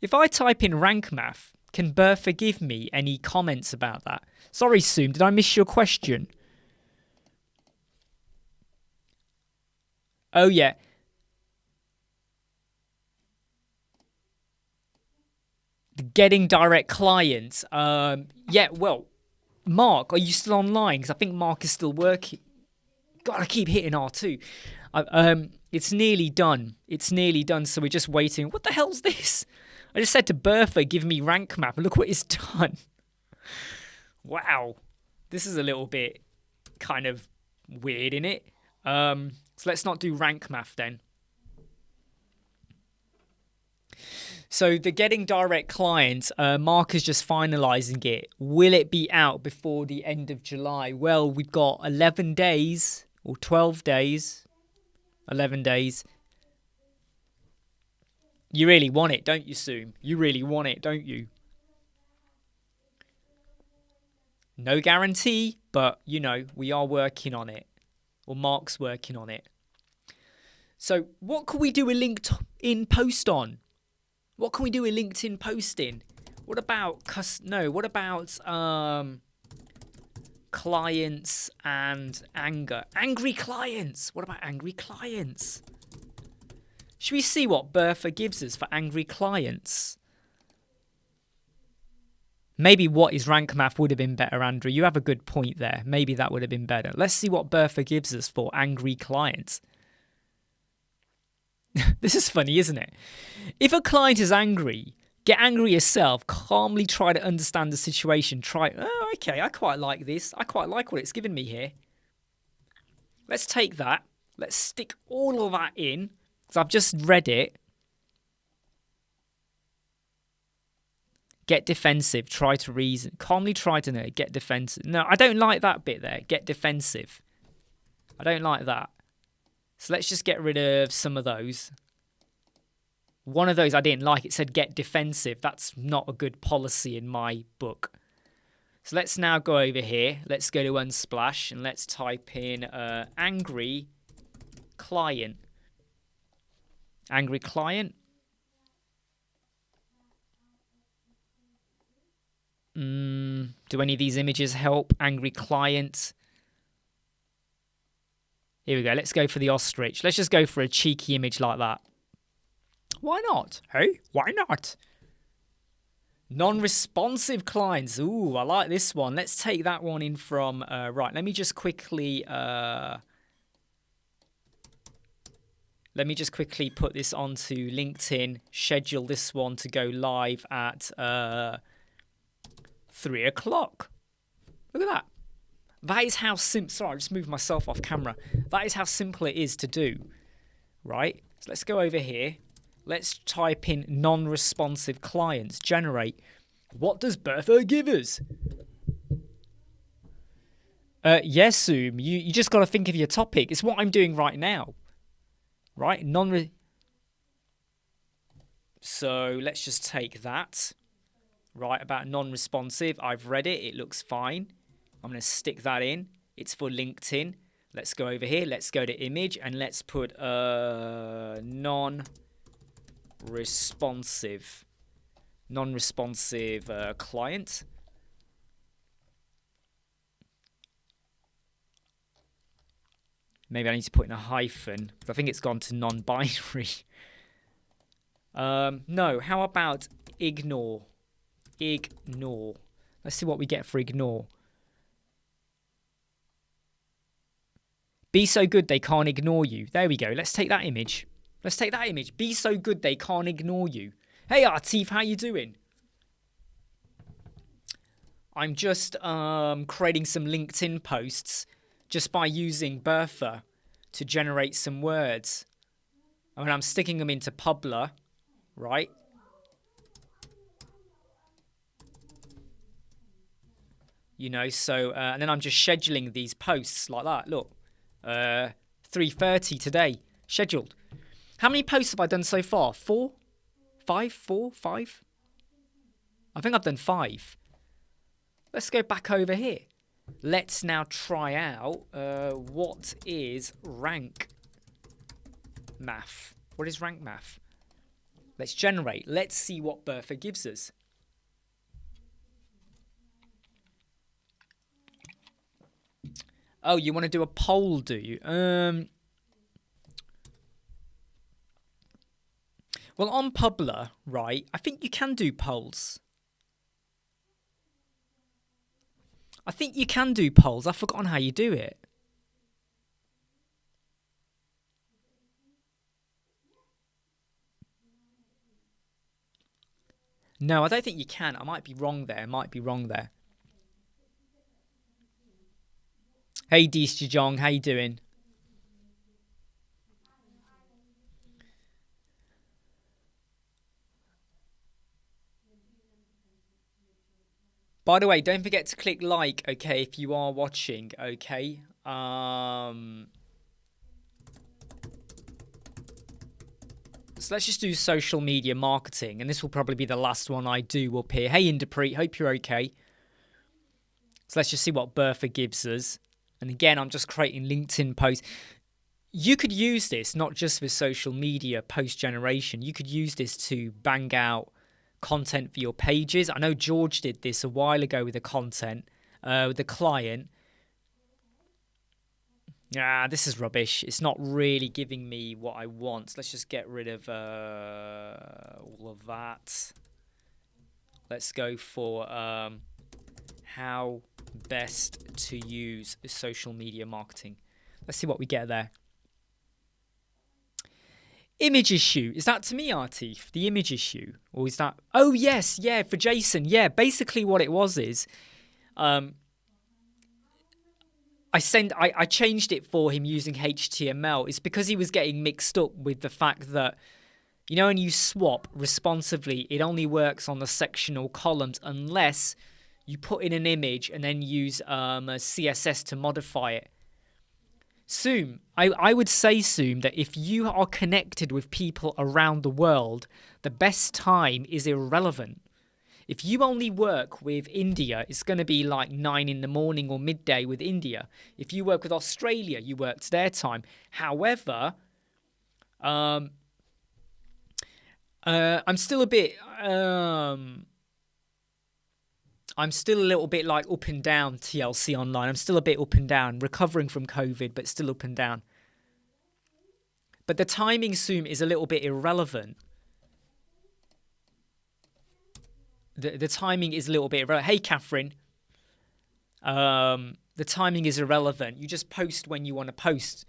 If I type in rank math, can Bertha give me any comments about that? Sorry, Soom, did I miss your question? Oh, yeah. Getting direct clients. Yeah, well, Mark, are you still online? Because I think Mark is still working. God, I keep hitting R2. It's nearly done. So we're just waiting. What the hell's this? I just said to Bertha, give me rank map, and look what it's done. Wow. This is a little bit kind of weird, innit? So let's not do rank math then. So the getting direct clients, Mark is just finalising it. Will it be out before the end of July? Well, we've got 11 days or 12 days. 11 days. You really want it, don't you, Soom? You really want it, don't you? No guarantee, but, you know, we are working on it. Or Mark's working on it. So what can we do a LinkedIn post on? What can we do a LinkedIn posting? What about clients and anger? Angry clients. What about angry clients? Should we see what Bertha gives us for angry clients? Maybe what is rank math would have been better, Andrew. You have a good point there. Maybe that would have been better. Let's see what Bertha gives us for angry clients. This is funny, isn't it? If a client is angry, get angry yourself. Calmly try to understand the situation. Oh, okay, I quite like this. I quite like what it's given me here. Let's take that. Let's stick all of that in, because I've just read it. Get defensive. Try to reason. Calmly try to know. Get defensive. No, I don't like that bit there. Get defensive. I don't like that. So let's just get rid of some of those. One of those I didn't like. It said get defensive. That's not a good policy in my book. So let's now go over here. Let's go to Unsplash and let's type in angry client. Angry client. Do any of these images help? Angry client. Here we go. Let's go for the ostrich. Let's just go for a cheeky image like that. Why not? Hey, why not? Non-responsive clients. Ooh, I like this one. Let's take that one in from... right, let me just quickly... let me just quickly put this onto LinkedIn. Schedule this one to go live at 3 o'clock. Look at that. That is how simple... Sorry, I just moved myself off camera. That is how simple it is to do. Right? So let's go over here. Let's type in non-responsive clients. Generate. What does Bertha give us? Yes, Zoom. You just got to think of your topic. It's what I'm doing right now. Right? So let's just take that. Right, about non-responsive. I've read it. It looks fine. I'm going to stick that in. It's for LinkedIn. Let's go over here. Let's go to image and let's put non-responsive client. Maybe I need to put in a hyphen. I think it's gone to non-binary. No, how about ignore? Ignore. Let's see what we get for ignore. Be so good they can't ignore you. There we go. Let's take that image. Let's take that image. Be so good they can't ignore you. Hey, Artif, how you doing? I'm just creating some LinkedIn posts just by using Bertha to generate some words. I mean, I'm sticking them into Publer, right? You know, so, and then I'm just scheduling these posts like that. Look, 3:30 today, scheduled. How many posts have I done so far? 4? 5? 4? 5? I think I've done 5. Let's go back over here. Let's now try out what is rank math. What is rank math? Let's generate. Let's see what Bertha gives us. Oh, you want to do a poll, do you? Well, on Publer, right, I think you can do polls. I think you can do polls. I've forgotten how you do it. No, I don't think you can. I might be wrong there. Hey, Dees Jong, how you doing? By the way, don't forget to click like, okay, if you are watching, okay? So let's just do social media marketing, and this will probably be the last one I do up here. Hey, Inderpreet, hope you're okay. So let's just see what Bertha gives us. And again, I'm just creating LinkedIn posts. You could use this not just for social media post generation. You could use this to bang out content for your pages. I know George did this a while ago with the content, with the client. This is rubbish. It's not really giving me what I want. So let's just get rid of all of that. Let's go for how best to use social media marketing. Let's see what we get there. Image issue. Is that to me, Artif? The image issue? Or is that... Oh, yes. Yeah, for Jason. Yeah, basically what it was is... I changed it for him using HTML. It's because he was getting mixed up with the fact that, you know, when you swap responsively, it only works on the sectional columns unless you put in an image and then use a CSS to modify it. Zoom, I would say, Zoom, that if you are connected with people around the world, the best time is irrelevant. If you only work with India, it's going to be like 9 in the morning or midday with India. If you work with Australia, you work to their time. However, I'm still a bit... I'm still a little bit like up and down TLC online. I'm still a bit up and down, recovering from COVID, but still up and down. But the timing, Zoom, is a little bit irrelevant. The timing is a little bit irrelevant. Hey, Catherine. The timing is irrelevant. You just post when you want to post.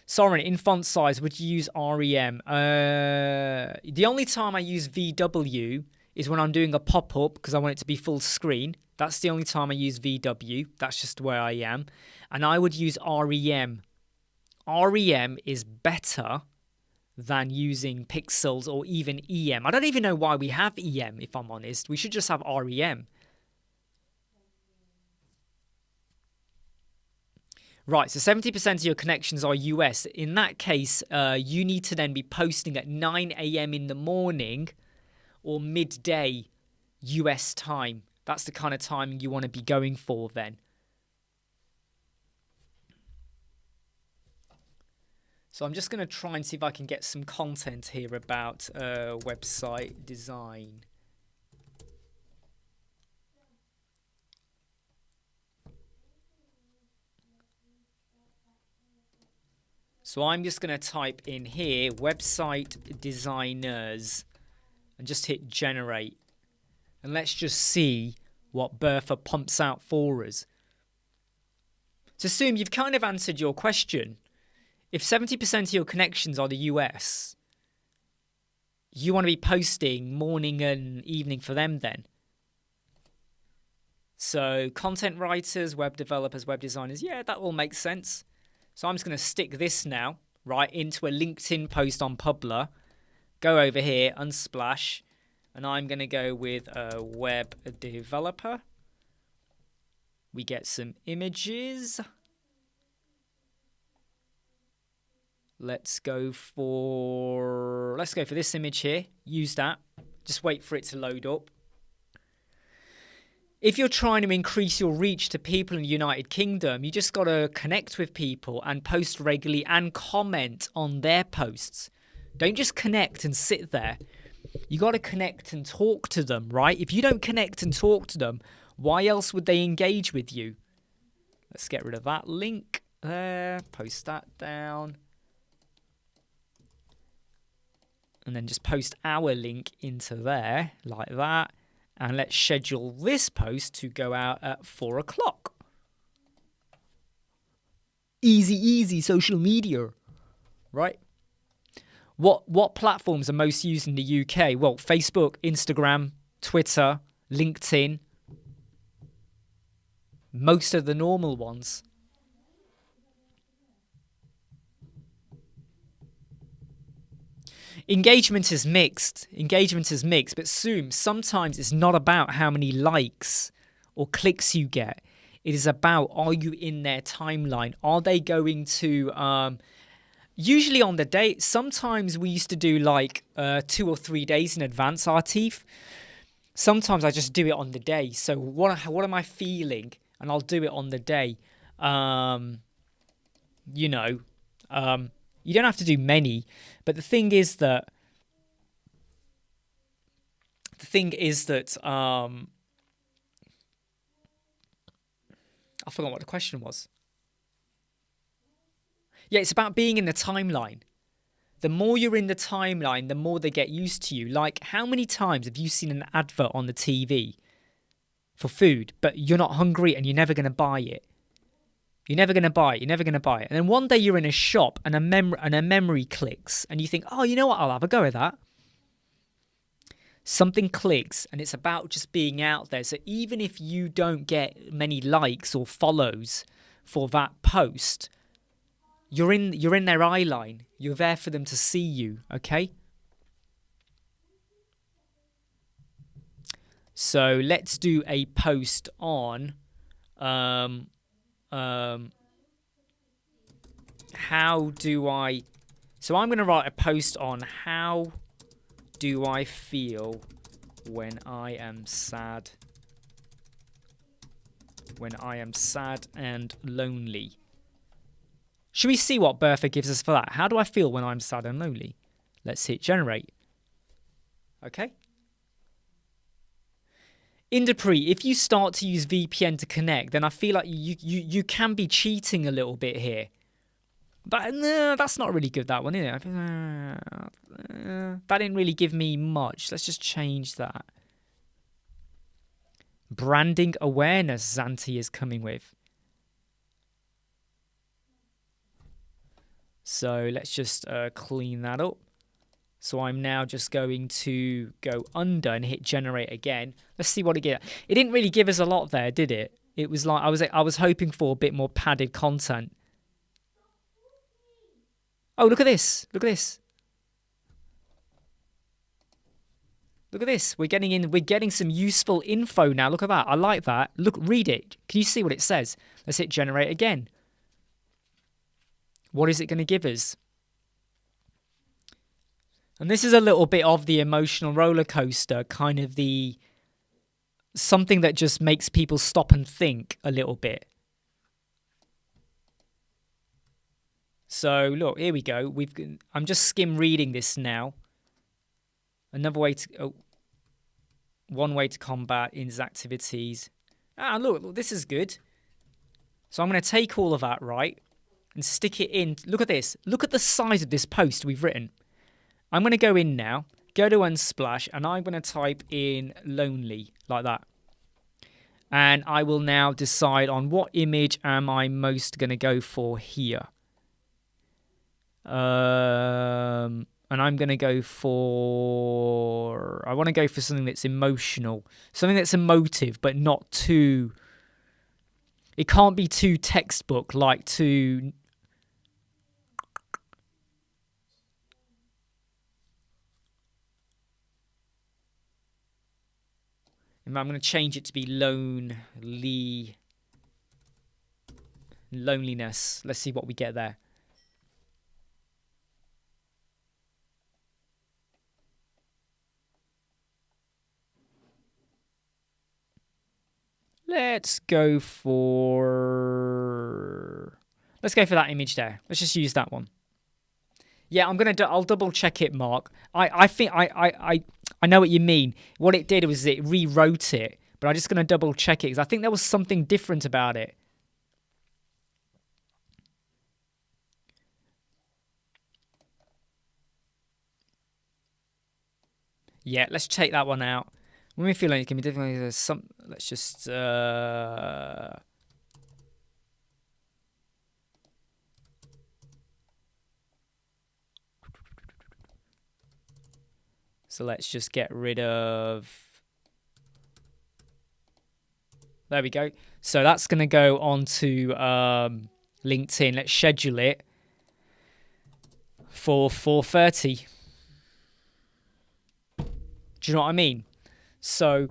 Soren, in font size, would you use REM? The only time I use VW is when I'm doing a pop-up because I want it to be full screen. That's the only time I use VW. That's just where I am. And I would use REM. REM is better than using pixels or even EM. I don't even know why we have EM, if I'm honest. We should just have REM. Right, so 70% of your connections are US. In that case, you need to then be posting at 9 a.m. in the morning or midday US time. That's the kind of timing you want to be going for then. So I'm just going to try and see if I can get some content here about website design. So I'm just going to type in here, website designers, and just hit generate. And let's just see what Bertha pumps out for us. So assume you've kind of answered your question. If 70% of your connections are the US, you want to be posting morning and evening for them then. So content writers, web developers, web designers, yeah, that all makes sense. So I'm just going to stick this now, right, into a LinkedIn post on Publer. Go over here, unsplash, and I'm going to go with a web developer. We get some images. Let's go for this image here. Use that. Just wait for it to load up. If you're trying to increase your reach to people in the United Kingdom, you just got to connect with people and post regularly and comment on their posts. Don't just connect and sit there. You got to connect and talk to them, right? If you don't connect and talk to them, why else would they engage with you? Let's get rid of that link there. Post that down. And then just post our link into there like that. And let's schedule this post to go out at 4 o'clock. Easy, easy social media, right? What platforms are most used in the UK? Well, Facebook, Instagram, Twitter, LinkedIn. Most of the normal ones. Engagement is mixed, but sometimes it's not about how many likes or clicks you get. It is about, are you in their timeline? Are they going to, usually on the day, sometimes we used to do like 2 or 3 days in advance, Artif. Sometimes I just do it on the day. So what am I feeling? And I'll do it on the day. You don't have to do many, but the thing is that I forgot what the question was. Yeah, it's about being in the timeline. The more you're in the timeline, the more they get used to you. Like, how many times have you seen an advert on the TV for food, but you're not hungry and you're never going to buy it? You're never going to buy it. You're never going to buy it. And then one day you're in a shop and a memory clicks and you think, oh, you know what? I'll have a go at that. Something clicks and it's about just being out there. So even if you don't get many likes or follows for that post, you're in their eye line. You're there for them to see you, okay? So let's do a post on how do I... So I'm going to write a post on how do I feel when I am sad? When I am sad and lonely. Should we see what Bertha gives us for that? How do I feel when I'm sad and lonely? Let's hit generate. Okay. Indapre, if you start to use VPN to connect, then I feel like you can be cheating a little bit here. But no, that's not really good, that one, is it? That didn't really give me much. Let's just change that. Branding awareness, Zanti is coming with. So let's just clean that up. So I'm now just going to go under and hit generate again. Let's see what it gets. It didn't really give us a lot there, did it? It was like I was hoping for a bit more padded content. Oh, look at this. Look at this. Look at this. We're getting some useful info now. Look at that. I like that. Look, read it. Can you see what it says? Let's hit generate again. What is it going to give us? And this is a little bit of the emotional roller coaster, kind of the something that just makes people stop and think a little bit. So look, here we go. I'm just skim reading this now. Another way to one way to combat is activities. Look, this is good. So I'm going to take all of that, right, and stick it in. Look at this. Look at the size of this post we've written. I'm going to go in now, go to Unsplash, and I'm going to type in lonely, like that. And I will now decide on what image am I most going to go for here. And I'm going to go for... I want to go for something that's emotional. Something that's emotive, but not too... It can't be too textbook, like too... I'm going to change it to be loneliness. Let's see what we get there. Let's go for that image there. Let's just use that one. Yeah, I'll double check it, Mark. I think I know what you mean. What it did was it rewrote it, but I'm just going to double check it because I think there was something different about it. Yeah, let's take that one out. When we feel like it can be difficult, there's some. Let's just. So let's just get rid of... There we go. So that's going to go onto LinkedIn. Let's schedule it for 4:30. Do you know what I mean? So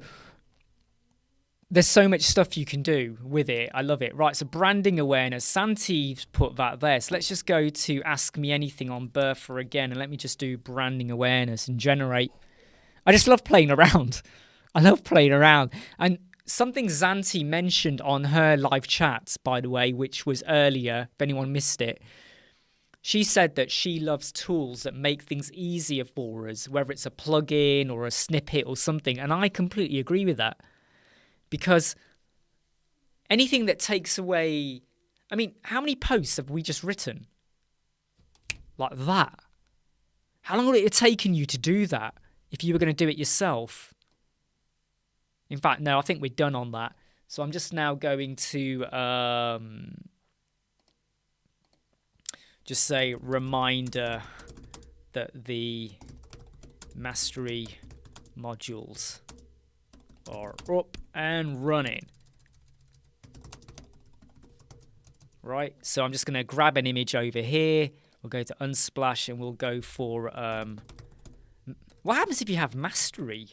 there's so much stuff you can do with it. I love it. Right, so branding awareness. Santi's put that there. So let's just go to Ask Me Anything on Bertha again. And let me just do branding awareness and generate. I just love playing around. I love playing around. And something Zanti mentioned on her live chat, by the way, which was earlier, if anyone missed it. She said that she loves tools that make things easier for us, whether it's a plugin or a snippet or something. And I completely agree with that. Because anything that takes away... I mean, how many posts have we just written? Like that. How long would it have taken you to do that if you were going to do it yourself? In fact, no, I think we're done on that. So I'm just now going to... just say reminder that the mastery modules are up and running. Right, so I'm just going to grab an image over here. We'll go to Unsplash and we'll go for... what happens if you have mastery?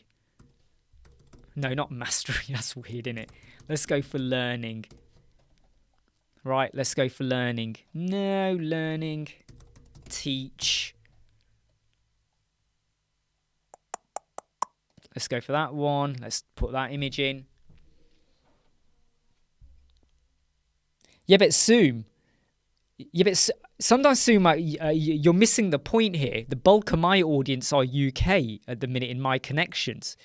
No, not mastery. That's weird, isn't it? Let's go for learning. Right, let's go for learning. No, learning. Teach. Let's go for that one. Let's put that image in. Yeah, but Zoom. Yeah, but sometimes Zoom, you're missing the point here. The bulk of my audience are UK at the minute in my connections.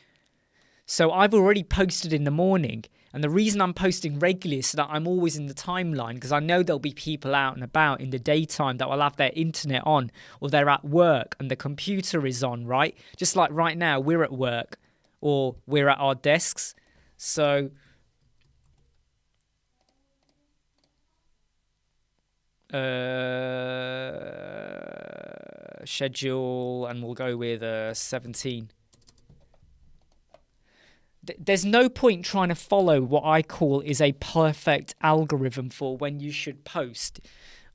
So I've already posted in the morning. And the reason I'm posting regularly is so that I'm always in the timeline, because I know there'll be people out and about in the daytime that will have their internet on, or they're at work and the computer is on, right? Just like right now, we're at work or we're at our desks. So... schedule, and we'll go with 17. There's no point trying to follow what I call is a perfect algorithm for when you should post.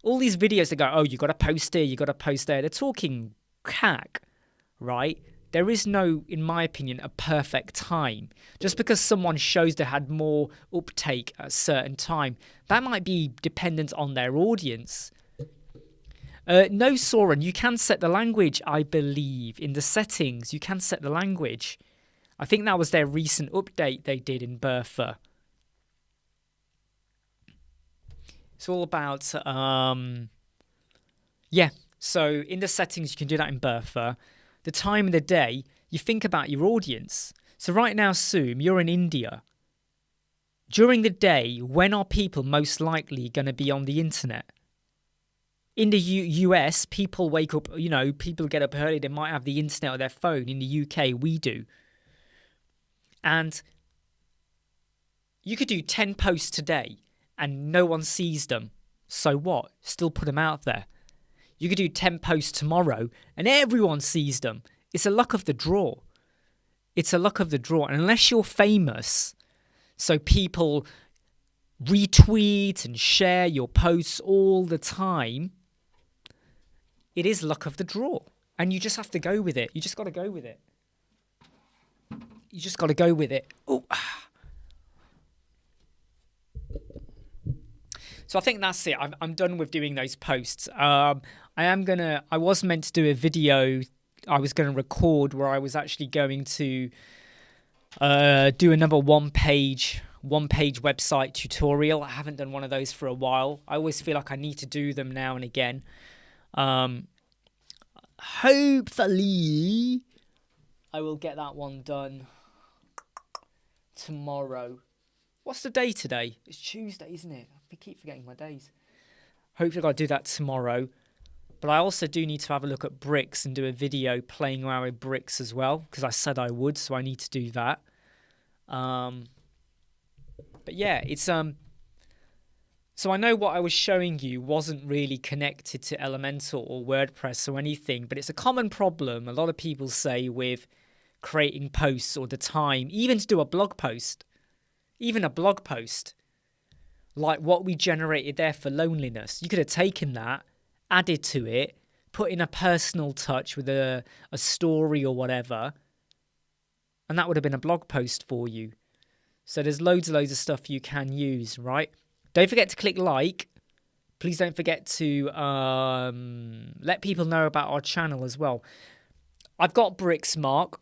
All these videos that go, oh, you got to post here, you got to post there. They're talking cack, right? There is no, in my opinion, a perfect time. Just because someone shows they had more uptake at a certain time, that might be dependent on their audience. No, Soren, you can set the language, I believe. In the settings, you can set the language. I think that was their recent update they did in Bertha. It's all about, yeah. So in the settings, you can do that in Bertha. The time of the day, you think about your audience. So right now, Zoom, you're in India. During the day, when are people most likely going to be on the internet? In the US, people wake up, people get up early, they might have the internet or their phone. In the UK, we do. And you could do 10 posts today and no one sees them. So what? Still put them out there. You could do 10 posts tomorrow and everyone sees them. It's a luck of the draw. It's a luck of the draw. And unless you're famous, so people retweet and share your posts all the time, it is luck of the draw. And you just have to go with it. You just got to go with it. You just got to go with it. Ooh. So I think that's it. I'm done with doing those posts. I was meant to do a video I was going to record where I was actually going to do another one-page website tutorial. I haven't done one of those for a while. I always feel like I need to do them now and again. Hopefully, I will get that one done tomorrow. What's the day today? It's Tuesday, isn't it? I keep forgetting my days. Hopefully I'll do that tomorrow. But I also do need to have a look at bricks and do a video playing around with bricks as well, because I said I would, so I need to do that. But yeah, it's so I know what I was showing you wasn't really connected to Elementor or WordPress or anything, but it's a common problem a lot of people say with creating posts or the time, even to do a blog post. Even a blog post, like what we generated there for loneliness. You could have taken that, added to it, put in a personal touch with a story or whatever, and that would have been a blog post for you. So there's loads of stuff you can use, right? Don't forget to click like. Please don't forget to let people know about our channel as well. I've got Bricks, Mark.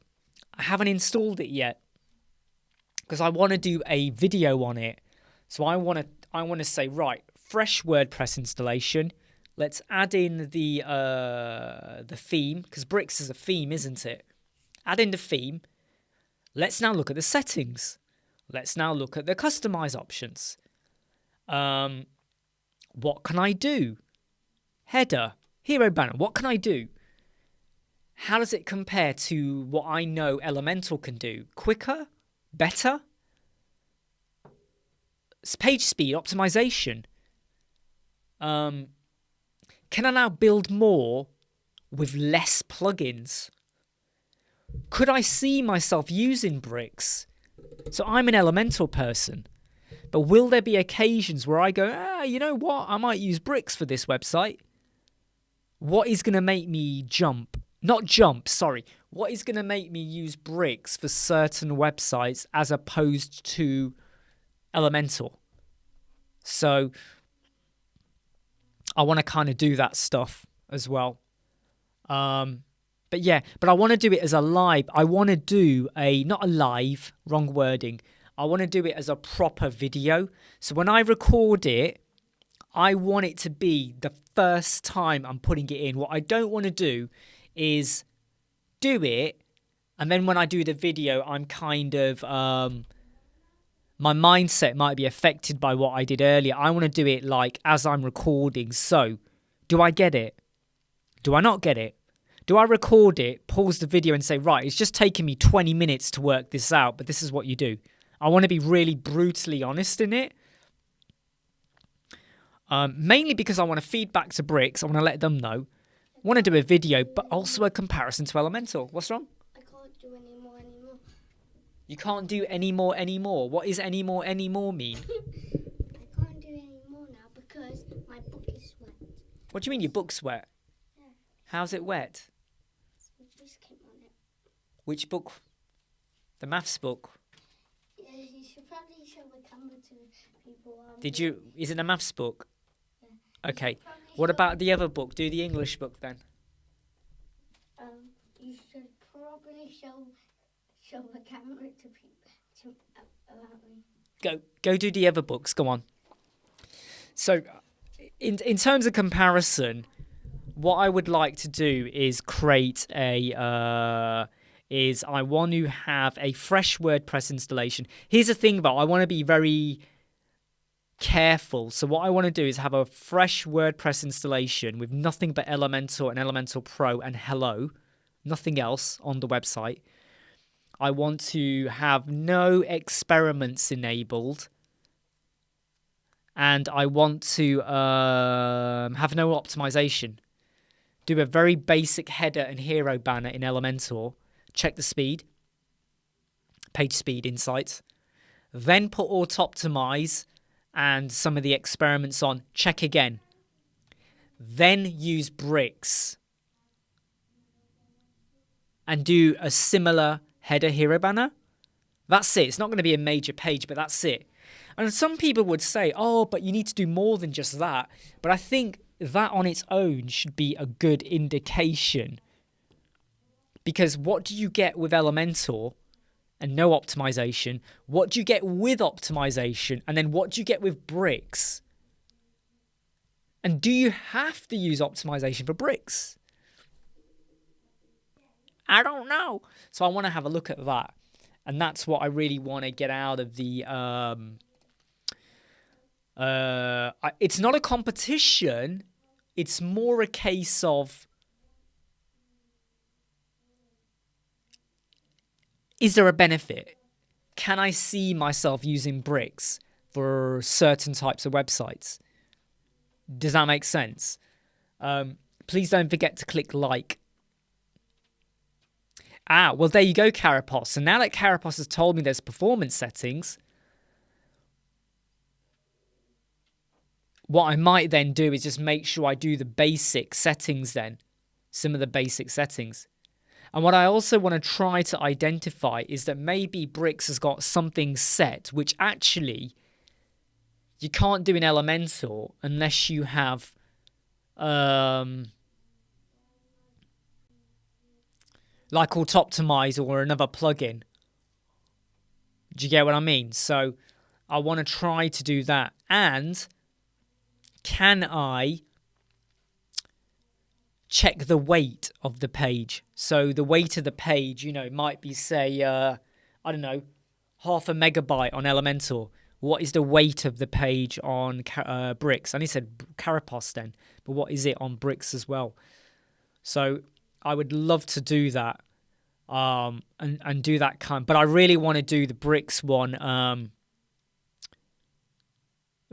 I haven't installed it yet because I want to do a video on it. So I want to say, right, fresh WordPress installation. Let's add in the theme, because Bricks is a theme, isn't it? Add in the theme. Let's now look at the settings. Let's now look at the customize options. What can I do? Header, hero banner, what can I do? How does it compare to what I know Elementor can do? Quicker? Better? Page speed optimization. Can I now build more with less plugins? Could I see myself using bricks? So I'm an Elementor person, but will there be occasions where I go, you know what? I might use bricks for this website. What is going to make me jump? Not jump, sorry. What is going to make me use bricks for certain websites as opposed to Elementor? So I want to kind of do that stuff as well. But I want to do it as a live. I want to do not a live, wrong wording. I want to do it as a proper video. So when I record it, I want it to be the first time I'm putting it in. What I don't want to do is do it, and then when I do the video, I'm kind of my mindset might be affected by what I did earlier. I want to do it like as I'm recording. So, do I get it? Do I not get it? Do I record it, pause the video and say, right, it's just taking me 20 minutes to work this out, but this is what you do. I want to be really brutally honest in it. Mainly because I want to feed back to Bricks. I want to let them know. I want to do a video, but also a comparison to Elementor. What's wrong? I can't do any more anymore. You can't do any more anymore. What is any more anymore mean? I can't do any more now because my book is wet. What do you mean your book's wet? Yeah. How's it wet? Just came on it. Which book? The maths book. Yeah, you should probably show the camera to people. Is it a maths book? Yeah. Okay. What about the other book? Do the English book then. You should probably show the camera to people about me. Go do the other books. Go on. So, in terms of comparison, what I would like to do is create I want to have a fresh WordPress installation. Here's the thing though, I want to be very careful. So what I want to do is have a fresh WordPress installation with nothing but Elementor and Elementor Pro and Hello, nothing else on the website. I want to have no experiments enabled. And I want to have no optimization. Do a very basic header and hero banner in Elementor. Check the speed. Page speed insights. Then put auto-optimize and some of the experiments on. Check again. Then use bricks. And do a similar header hero banner. That's it. It's not going to be a major page, but that's it. And some people would say, oh, but you need to do more than just that. But I think that on its own should be a good indication. Because what do you get with Elementor and no optimization? What do you get with optimization? And then what do you get with bricks? And do you have to use optimization for bricks? I don't know. So I want to have a look at that. And that's what I really want to get out of the... it's not a competition. It's more a case of, is there a benefit? Can I see myself using bricks for certain types of websites? Does that make sense? Please don't forget to click like. Well, there you go, Carapos. So now that Carapos has told me there's performance settings, what I might then do is just make sure I do the basic settings then. Some of the basic settings. And what I also want to try to identify is that maybe Bricks has got something set which actually you can't do in Elementor unless you have like Auto-Optimize or another plugin. Do you get what I mean? So I want to try to do that. And can I check the weight of the page? So the weight of the page, might be, say, I don't know, 0.5 megabyte on Elementor. What is the weight of the page on Bricks? I only said Carapos then, but what is it on Bricks as well? So I would love to do that and do that kind. But I really want to do the Bricks one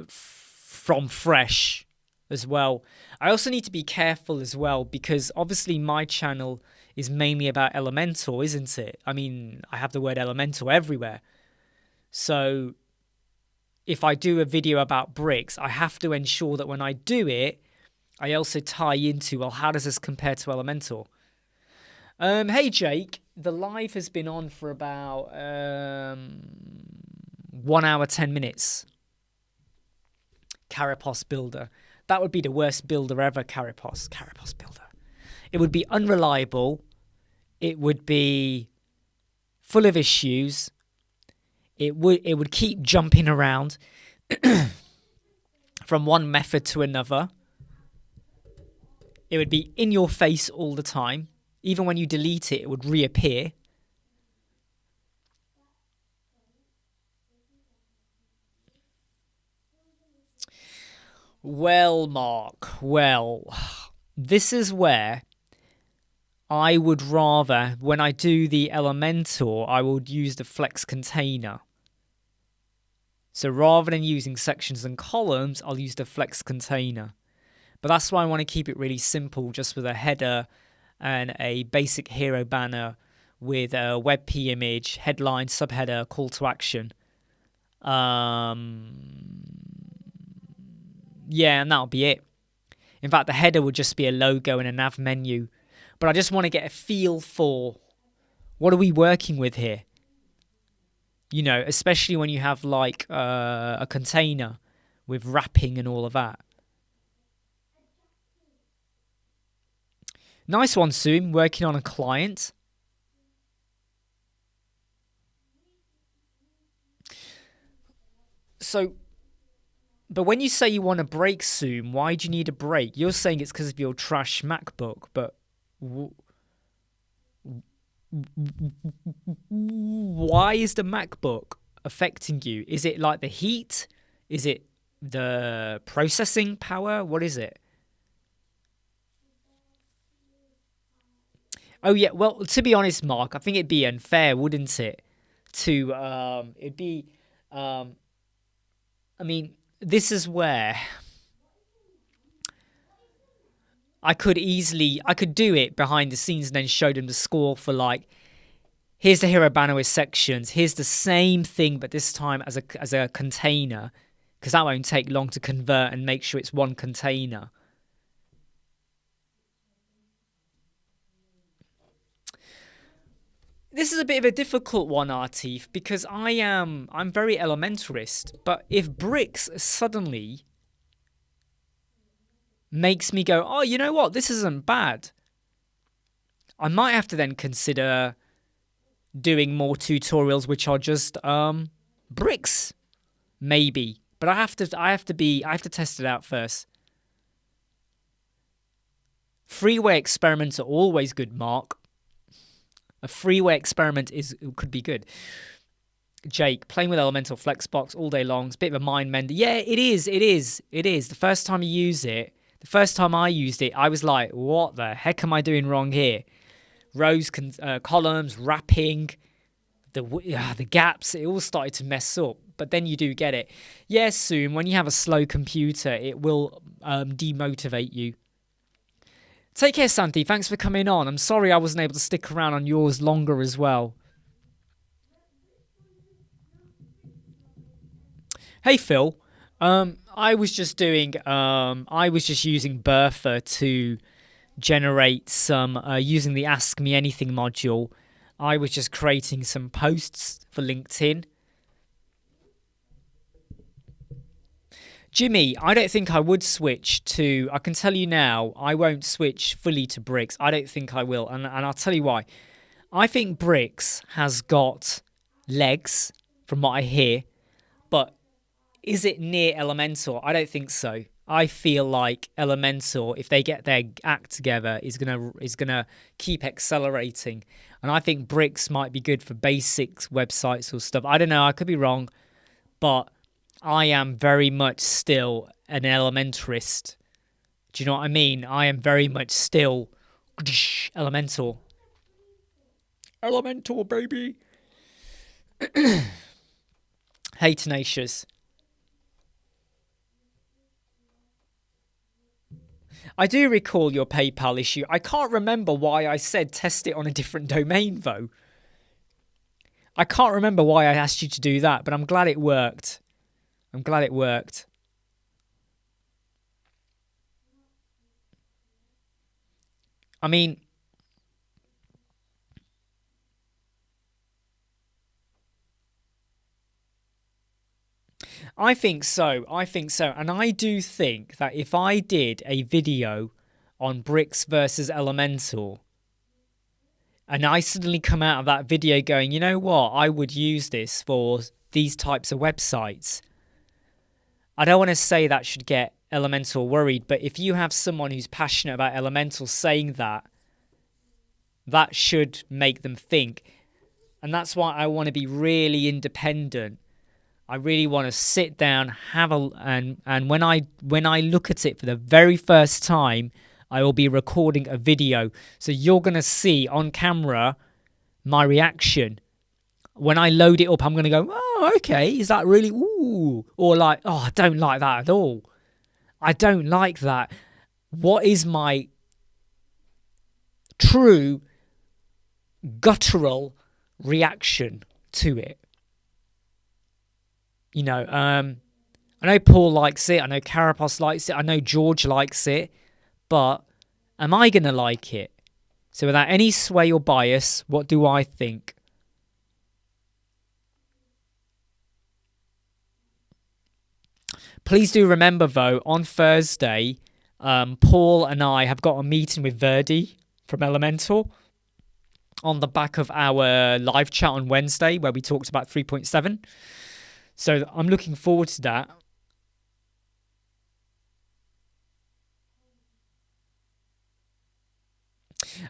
from fresh as well. I also need to be careful as well, because obviously my channel is mainly about Elementor, isn't it? I mean, I have the word Elementor everywhere. So if I do a video about bricks, I have to ensure that when I do it, I also tie into, well, how does this compare to Elementor? Hey Jake, the live has been on for about 1 hour 10 minutes. Carapos builder. That would be the worst builder ever, Carapos builder. It would be unreliable. It would be full of issues. It would keep jumping around from one method to another. It would be in your face all the time. Even when you delete it, it would reappear. Well, Mark, well, this is where I would rather, when I do the Elementor, I would use the flex container. So rather than using sections and columns, I'll use the flex container. But that's why I want to keep it really simple, just with a header and a basic hero banner with a WebP image, headline, subheader, call to action. Yeah, and that'll be it. In fact, the header would just be a logo and a nav menu. But I just want to get a feel for what are we working with here? You know, especially when you have like a container with wrapping and all of that. Nice one, Soon. Working on a client. So, but when you say you want a break, Soon, why do you need a break? You're saying it's because of your trash MacBook, but why is the MacBook affecting you? Is it like the heat? Is it the processing power? What is it? Oh yeah, well, to be honest, Mark, I think it'd be unfair, wouldn't it? It'd be, I mean, this is where I could do it behind the scenes and then show them the score for like, here's the hero banner with sections, here's the same thing, but this time as a container, because that won't take long to convert and make sure it's one container. This is a bit of a difficult one, Artif, because I'm very elementarist, but if bricks suddenly makes me go, oh, you know what, this isn't bad, I might have to then consider doing more tutorials which are just bricks, maybe. But I have to test it out first. Freeway experiments are always good, Mark. A freeway experiment could be good. Jake, playing with Elemental Flexbox all day long. It's a bit of a mind mender. Yeah, it is. The first time you use it, the first time I used it, I was like, what the heck am I doing wrong here? Rows, columns, wrapping, the gaps, it all started to mess up. But then you do get it. Yes, soon, when you have a slow computer, it will demotivate you. Take care, Santi. Thanks for coming on. I'm sorry I wasn't able to stick around on yours longer as well. Hey, Phil. I was just using Bertha to generate some, using the Ask Me Anything module. I was just creating some posts for LinkedIn. Jimmy, I don't think I would switch to, I can tell you now, I won't switch fully to bricks. I don't think I will, and I'll tell you why. I think bricks has got legs, from what I hear, but is it near Elementor? I don't think so. I feel like Elementor, if they get their act together, is gonna keep accelerating, and I think bricks might be good for basics websites or stuff. I don't know. I could be wrong, but I am very much still an elementarist. Do you know what I mean? I am very much still Elementor. Elementor, baby. Hey, Tenacious. I do recall your PayPal issue. I can't remember why I said test it on a different domain, though. I can't remember why I asked you to do that, but I'm glad it worked. I'm glad it worked. I mean, I think so. And I do think that if I did a video on bricks versus Elementor, and I suddenly come out of that video going, you know what, I would use this for these types of websites. I don't want to say that should get Elementor worried, but if you have someone who's passionate about Elementor saying that, that should make them think. And that's why I want to be really independent. I really want to sit down, and when I look at it for the very first time, I will be recording a video. So you're going to see on camera my reaction. When I load it up, I'm going to go, oh, okay, is that really, ooh? Or like, oh, I don't like that at all. I don't like that. What is my true guttural reaction to it? You know, I know Paul likes it. I know Carapos likes it. I know George likes it. But am I going to like it? So without any sway or bias, what do I think? Please do remember, though, on Thursday, Paul and I have got a meeting with Verdi from Elementor on the back of our live chat on Wednesday where we talked about 3.7. So I'm looking forward to that.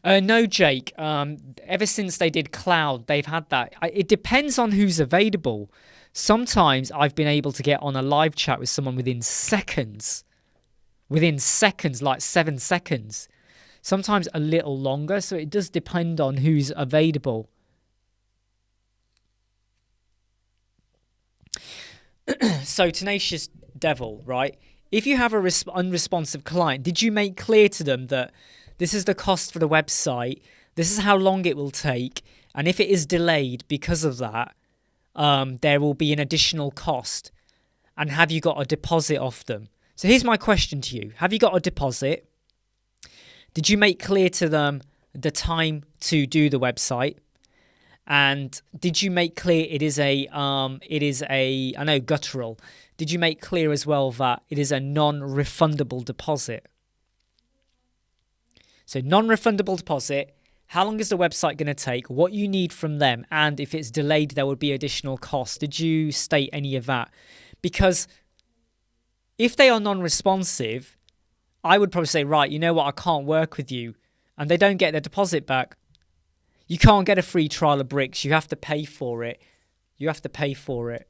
No, Jake. Ever since they did cloud, they've had that. It depends on who's available. Sometimes I've been able to get on a live chat with someone within seconds. Within seconds, like 7 seconds. Sometimes a little longer, so it does depend on who's available. So, Tenacious Devil, right? If you have a unresponsive client, did you make clear to them that this is the cost for the website, this is how long it will take, and if it is delayed because of that, there will be an additional cost? And have you got a deposit off them? So here's my question to you. Have you got a deposit? Did you make clear to them the time to do the website? And did you make clear it is a, I know, guttural. Did you make clear as well that it is a non-refundable deposit? So non-refundable deposit, how long is the website going to take, what you need from them, and if it's delayed, there would be additional cost. Did you state any of that? Because if they are non-responsive, I would probably say, right, you know what, I can't work with you, and they don't get their deposit back. You can't get a free trial of bricks. You have to pay for it. You have to pay for it.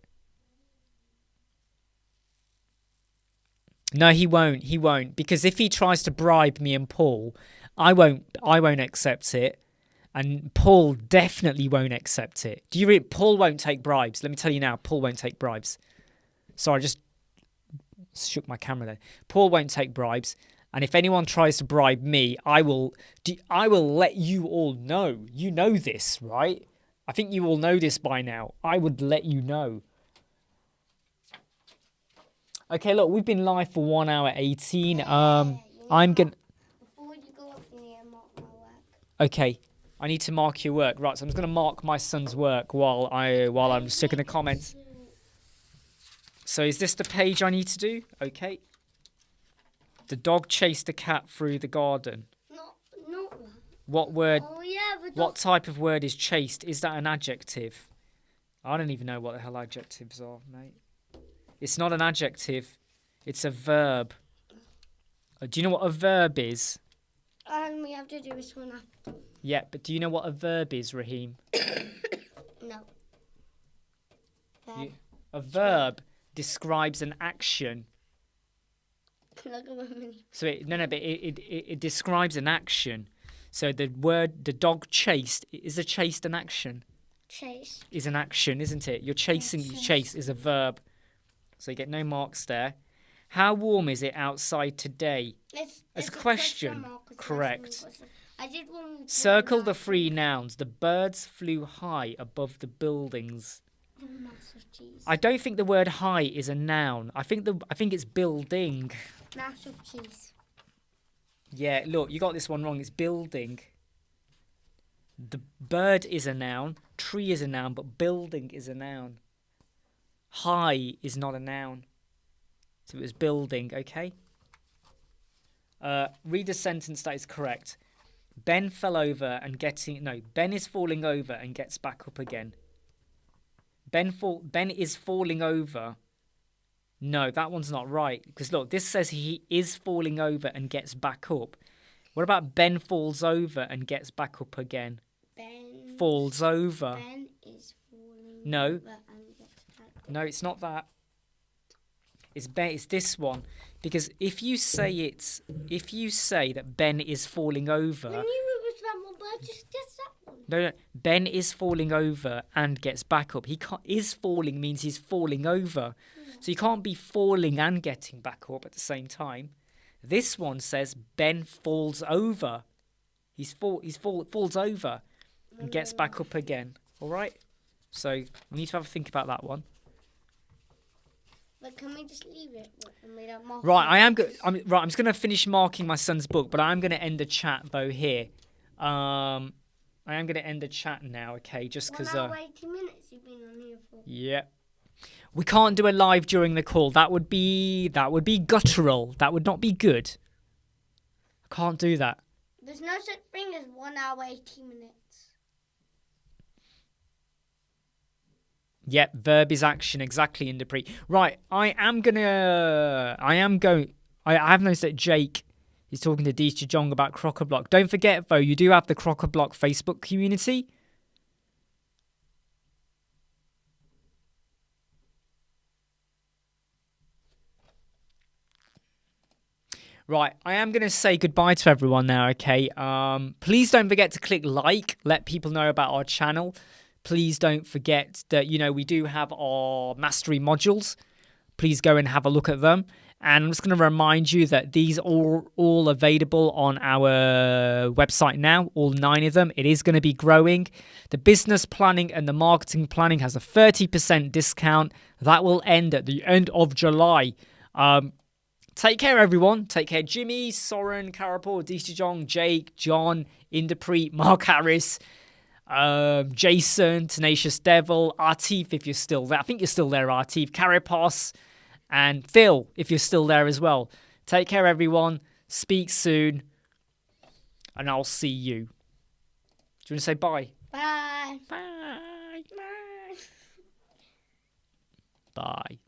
No, he won't. He won't. Because if he tries to bribe me and Paul, I won't accept it. And Paul definitely won't accept it. Paul won't take bribes. Let me tell you now, Paul won't take bribes. Sorry, I just shook my camera there. Paul won't take bribes. And if anyone tries to bribe me, I will let you all know. You know this, right? I think you all know this by now. I would let you know. Okay, look, we've been live for 1 hour 18. I'm gonna. Before you go up in here, mark my work. Okay, I need to mark your work. Right, so I'm just gonna mark my son's work while I'm just checking the comments. So is this the page I need to do? Okay. The dog chased the cat through the garden. Not that. What word? Oh yeah, but What type of word is chased? Is that an adjective? I don't even know what the hell adjectives are, mate. It's not an adjective. It's a verb. Do you know what a verb is? And we have to do this one after. Yeah, but do you know what a verb is, Raheem? No. A verb describes an action. Look at my mini. So it describes an action. So the dog chased, is a chased an action? Chase. Is an action, isn't it? You're chasing, chase is a verb. So you get no marks there. How warm is it outside today? It's As a question. mark, it's Correct. nice and question. I did one with Circle the nice. 3 nouns. The birds flew high above the buildings. Massive cheese. I don't think the word high is a noun. I think it's building. Massive cheese. Yeah, look, you got this one wrong. It's building. The bird is a noun, tree is a noun, but building is a noun. High is not a noun. So it was building, okay? Read the sentence that is correct. Ben fell over and Ben is falling over and gets back up again. Ben is falling over. No, that one's not right. Because look, this says he is falling over and gets back up. What about Ben falls over and gets back up again? Ben Falls over. Ben is falling No. over and gets back up. No, it's not that. It's this one. Because if you say that Ben is falling over. When you were with that one, but just that one. No. Ben is falling over and gets back up. Is falling means he's falling over. So you can't be falling and getting back up at the same time. This one says Ben falls over. He falls over and gets back up again. All right? So we need to have a think about that one. But can we just leave it? And we don't mark Right, it? I'm just going to finish marking my son's book, but I'm going to end the chat though here. I am going to end the chat now, okay? Just because 1 hour 80 minutes you've been on here for. Yeah. We can't do a live during the call. That would be guttural. That would not be good. I can't do that. There's no such thing as 1 hour 80 minutes. Yep, verb is action, exactly, Indapre. Right, I have noticed that Jake is talking to Deej Jong about Crockablock. Don't forget, though, you do have the Crockablock Facebook community. Right, I am going to say goodbye to everyone now, okay? Please don't forget to click like, let people know about our channel. Please don't forget that, we do have our mastery modules. Please go and have a look at them. And I'm just going to remind you that these are all available on our website now, all 9 of them. It is going to be growing. The business planning and the marketing planning has a 30% discount. That will end at the end of July. Take care, everyone. Take care, Jimmy, Soren, Karapur, Deej, Jake, John, Inderpreet, Mark Harris, Jason, Tenacious Devil, Artif, if you're still there. I think you're still there, Artif, Karapos, and Phil, if you're still there as well. Take care, everyone. Speak soon, and I'll see you. Do you want to say bye? Bye. Bye. Bye. Bye.